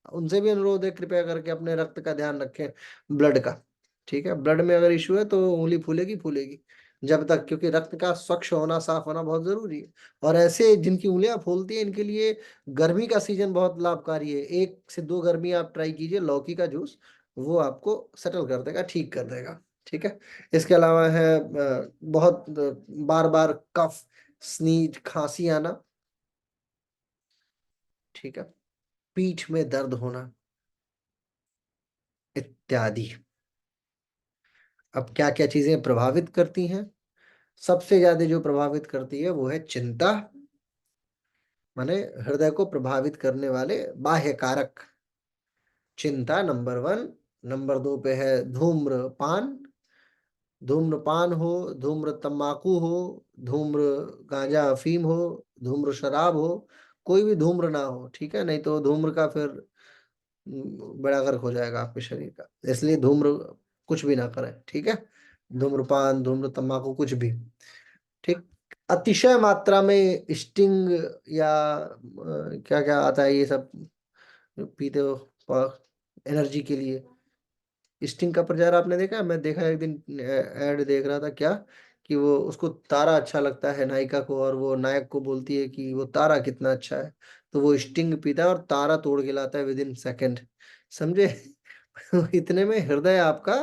उनसे भी अनुरोध है कृपया करके अपने रक्त का ध्यान रखें, ब्लड का। ठीक है, ब्लड में अगर इश्यू है तो उंगली फूलेगी फूलेगी जब तक, क्योंकि रक्त का स्वच्छ होना साफ होना बहुत जरूरी है। और ऐसे जिनकी उंगलियां फूलती हैं इनके लिए गर्मी का सीजन बहुत लाभकारी है। 1 से 2 गर्मी आप ट्राई कीजिए लौकी का जूस, वो आपको सेटल कर देगा, ठीक कर देगा। ठीक है। इसके अलावा है बहुत बार बार कफ, स्नीज, खांसी आना, ठीक है, पीठ में दर्द होना इत्यादि। अब क्या क्या चीजें प्रभावित करती हैं, सबसे ज्यादा जो प्रभावित करती है वो है चिंता, माने हृदय को प्रभावित करने वाले बाह्य कारक। चिंता नंबर 1। नंबर 2 पे है धूम्रपान, धूम्रपान हो, धूम्र तंबाकू हो, धूम्र गांजा अफीम हो, धूम्र शराब हो, कोई भी धूम्र ना हो, ठीक है, नहीं तो धूम्र का फिर बड़ा गर्क हो जाएगा आपके शरीर का, इसलिए धूम्र कुछ भी ना करें, ठीक है। धूम्रपान, धूम्र तंबाकू कुछ भी, ठीक। अतिशय मात्रा में स्टिंग या क्या क्या आता है ये सब पीते हो एनर्जी के लिए, स्टिंग का प्रचार आपने देखा? मैं देखा एक दिन ऐड देख रहा था क्या, कि वो उसको तारा अच्छा लगता है नायिका को, और वो नायक को बोलती है कि वो तारा कितना अच्छा है, तो वो स्टिंग पीता है और तारा तोड़ के लाता है विद इन सेकेंड, समझे। इतने में हृदय आपका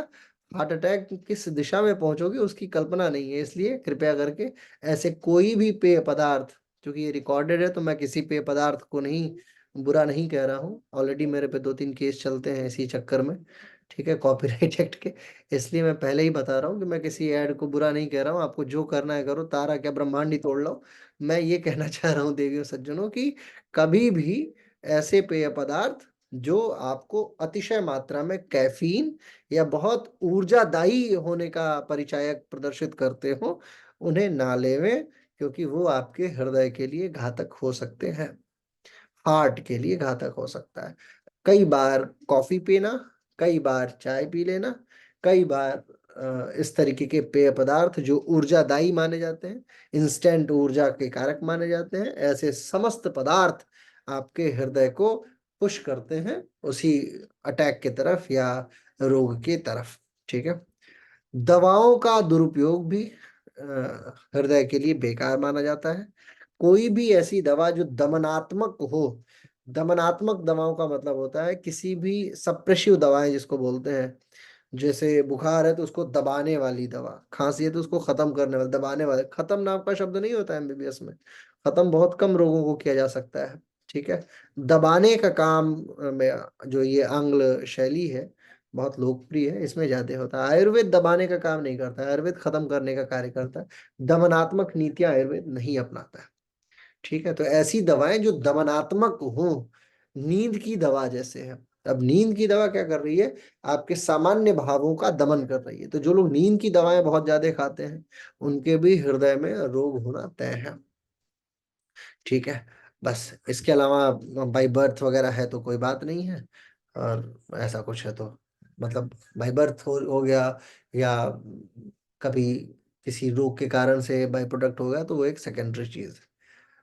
हार्ट अटैक किस दिशा में पहुंचोगे उसकी कल्पना नहीं है। इसलिए कृपया करके ऐसे कोई भी पेय पदार्थ, क्योंकि ये रिकॉर्डेड है तो मैं किसी पेय पदार्थ को नहीं बुरा नहीं कह रहा हूँ, ऑलरेडी मेरे पे 2-3 केस चलते हैं इसी चक्कर में, ठीक है, कॉपीराइट एक्ट के। इसलिए मैं पहले ही बता रहा हूँ कि मैं किसी ऐड को बुरा नहीं कह रहा हूँ, आपको जो करना है करो, तारा क्या ब्रह्मांड ही तोड़ लो। मैं ये कहना चाह रहा हूँ देवियों सज्जनों की, कभी भी ऐसे पेय पदार्थ जो आपको अतिशय मात्रा में कैफीन या बहुत ऊर्जादायी होने का परिचायक प्रदर्शित करते हो उन्हें ना लेवें, क्योंकि वो आपके हृदय के लिए घातक हो सकते हैं, हार्ट के लिए घातक हो सकता है। कई बार कॉफी पीना, कई बार चाय पी लेना, कई बार इस तरीके के पेय पदार्थ जो ऊर्जादायी माने जाते हैं, इंस्टेंट ऊर्जा के कारक माने जाते हैं, ऐसे समस्त पदार्थ आपके हृदय को पुश करते हैं उसी अटैक की तरफ या रोग की तरफ। ठीक है। दवाओं का दुरुपयोग भी हृदय के लिए बेकार माना जाता है। कोई भी ऐसी दवा जो दमनात्मक हो, दमनात्मक दवाओं का मतलब होता है किसी भी सप्रेसिव दवाएं जिसको बोलते हैं, जैसे बुखार है तो उसको दबाने वाली दवा, खांसी है तो उसको खत्म करने वाली, दबाने वाले, खत्म नाम का शब्द नहीं होता है एमबीबीएस में, खत्म बहुत कम रोगों को किया जा सकता है, ठीक है। दबाने का काम में जो ये आंग्ल शैली है बहुत लोकप्रिय है, इसमें ज्यादा होता है। आयुर्वेद दबाने का काम नहीं करता है, आयुर्वेद खत्म करने का कार्य करता है, दमनात्मक नीतियां आयुर्वेद नहीं अपनाता है। ठीक है, तो ऐसी दवाएं जो दमनात्मक हो, नींद की दवा जैसे है, अब नींद की दवा क्या कर रही है, आपके सामान्य भावों का दमन कर रही है, तो जो लोग नींद की दवाएं बहुत ज्यादा खाते हैं उनके भी हृदय में रोग होना तय है। ठीक है। बस इसके अलावा बाई बर्थ वगैरह है तो कोई बात नहीं है, और ऐसा कुछ है तो मतलब बाई बर्थ हो गया, या कभी किसी रोग के कारण से बाई प्रोडक्ट हो गया तो वो एक सेकेंडरी चीज है।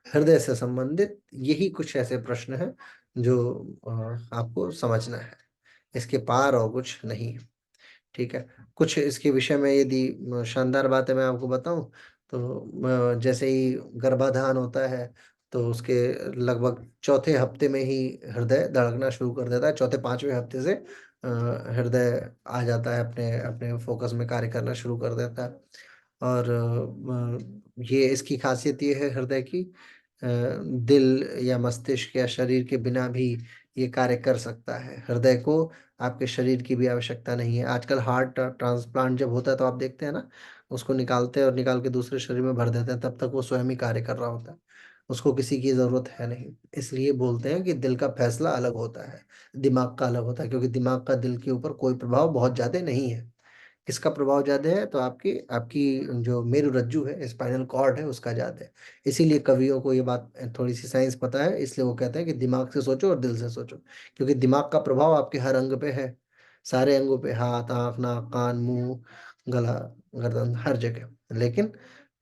हृदय से संबंधित यही कुछ ऐसे प्रश्न हैं जो आपको समझना है, इसके पार और कुछ नहीं है। ठीक है। कुछ इसके विषय में यदि शानदार बातें मैं आपको बताऊं तो जैसे ही गर्भाधान होता है तो उसके लगभग चौथे हफ्ते में ही हृदय धड़कना शुरू कर देता है, चौथे 5वें हफ्ते से हृदय आ जाता है, अपने अपने फ़ोकस में कार्य करना शुरू कर देता है। और ये इसकी ख़ासियत ये है हृदय की, दिल या मस्तिष्क या शरीर के बिना भी ये कार्य कर सकता है। हृदय को आपके शरीर की भी आवश्यकता नहीं है। आजकल हार्ट ट्रांसप्लांट जब होता है तो आप देखते हैं ना, उसको निकालते हैं और निकाल के दूसरे शरीर में भर देते हैं, तब तक वो स्वयं ही कार्य कर रहा होता है। उसको किसी की ज़रूरत है नहीं। इसलिए बोलते हैं कि दिल का फ़ैसला अलग होता है, दिमाग का अलग होता है, क्योंकि दिमाग का दिल के ऊपर कोई प्रभाव बहुत ज़्यादा नहीं है। किसका प्रभाव ज़्यादा है? तो आपकी आपकी जो मेरुरज्जु है, स्पाइनल कॉर्ड है, उसका ज़्यादा है। इसीलिए कवियों को ये बात थोड़ी-सी साइंस पता है, इसलिए वो कहते हैं कि दिमाग से सोचो और दिल से सोचो। क्योंकि दिमाग का प्रभाव आपके हर अंग पे है, सारे अंगों पे, हाथ, आँख, नाक, कान, मुँह, गला, गर्दन, हर जगह। लेकिन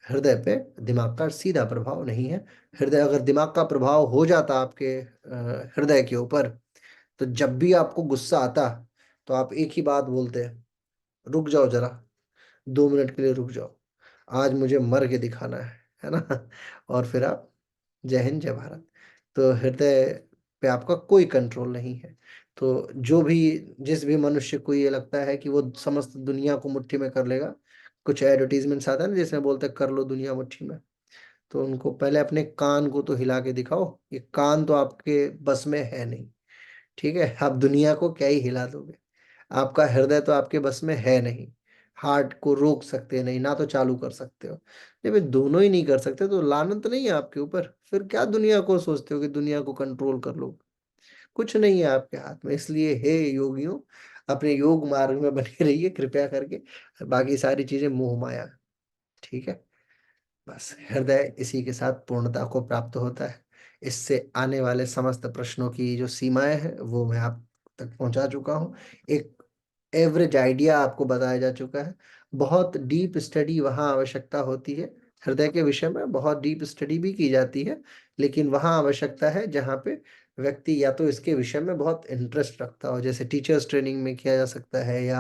हृदय पे दिमाग का सीधा प्रभाव नहीं है। हृदय अगर दिमाग का प्रभाव हो जाता आपके हृदय के ऊपर, तो जब भी आपको गुस्सा आता, तो आप एक ही बात बोलते, "रुक जाओ ज़रा।" 2 मिनट के लिए रुक जाओ, आज मुझे मर के दिखाना है ना? और फिर आप जय हिंद, जय भारत। तो हृदय पे आपका कोई कंट्रोल नहीं है। तो जो भी जिस भी मनुष्य को ये लगता है कि वो समस्त दुनिया को मुट्ठी में कर लेगा, कुछ एडवर्टाइज़मेंट्स आता है ना जिसमें बोलते हैं कर लो दुनिया मुट्ठी में, तो उनको पहले अपने कान को तो हिला के दिखाओ, ये कान तो आपके बस में है नहीं, ठीक है? आप दुनिया को क्या ही हिला दोगे? आपका हृदय तो आपके बस में है नहीं। हार्ट को रोक सकते नहीं, ना तो चालू कर सकते हो। जब ये दोनों ही नहीं कर सकते तो लानत नहीं है आपके ऊपर। फिर क्या दुनिया को सोचते हो कि दुनिया को कंट्रोल कर लो? कुछ नहीं है आपके हाथ में। इसलिए हे योगियों, अपने योग मार्ग में बने रहिए कृपया करके। बाकी सारी चीज़ें मोह माया, ठीक है? बस हृदय इसी के साथ पूर्णता को प्राप्त होता है। इससे आने वाले समस्त प्रश्नों की जो सीमाएँ हैं, वो मैं आप तक पहुँचा चुका हूँ। एक एवरेज आइडिया आपको बताया जा चुका है। बहुत डीप स्टडी वहाँ आवश्यकता होती है। हृदय के विषय में बहुत डीप स्टडी भी की जाती है, लेकिन वहाँ आवश्यकता है जहाँ पे व्यक्ति या तो इसके विषय में बहुत इंटरेस्ट रखता हो, जैसे टीचर्स ट्रेनिंग में किया जा सकता है, या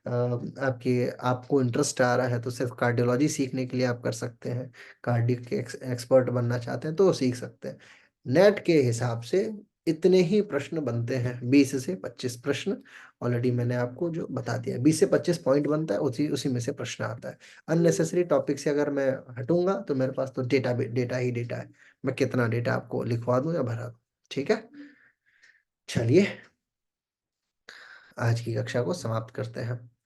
आपके आपको इंटरेस्ट आ रहा है तो सिर्फ़ कार्डियोलॉजी सीखने के लिए आप कर सकते हैं। कार्डियक के एक्सपर्ट बनना चाहते हैं तो वो सीख सकते हैं। नेट के हिसाब से इतने ही प्रश्न बनते हैं, 20 से 25 प्रश्न। ऑलरेडी मैंने आपको जो बता दिया है, 20 से 25 पॉइंट बनता है, उसी उसी में से प्रश्न आता है। अननेसेसरी टॉपिक से अगर मैं हटूँगा तो मेरे पास तो डेटा ही डेटा है। मैं कितना डेटा आपको लिखवा दूँ या भरा दूँ, ठीक है? चलिए, आज की कक्षा को समाप्त करते हैं।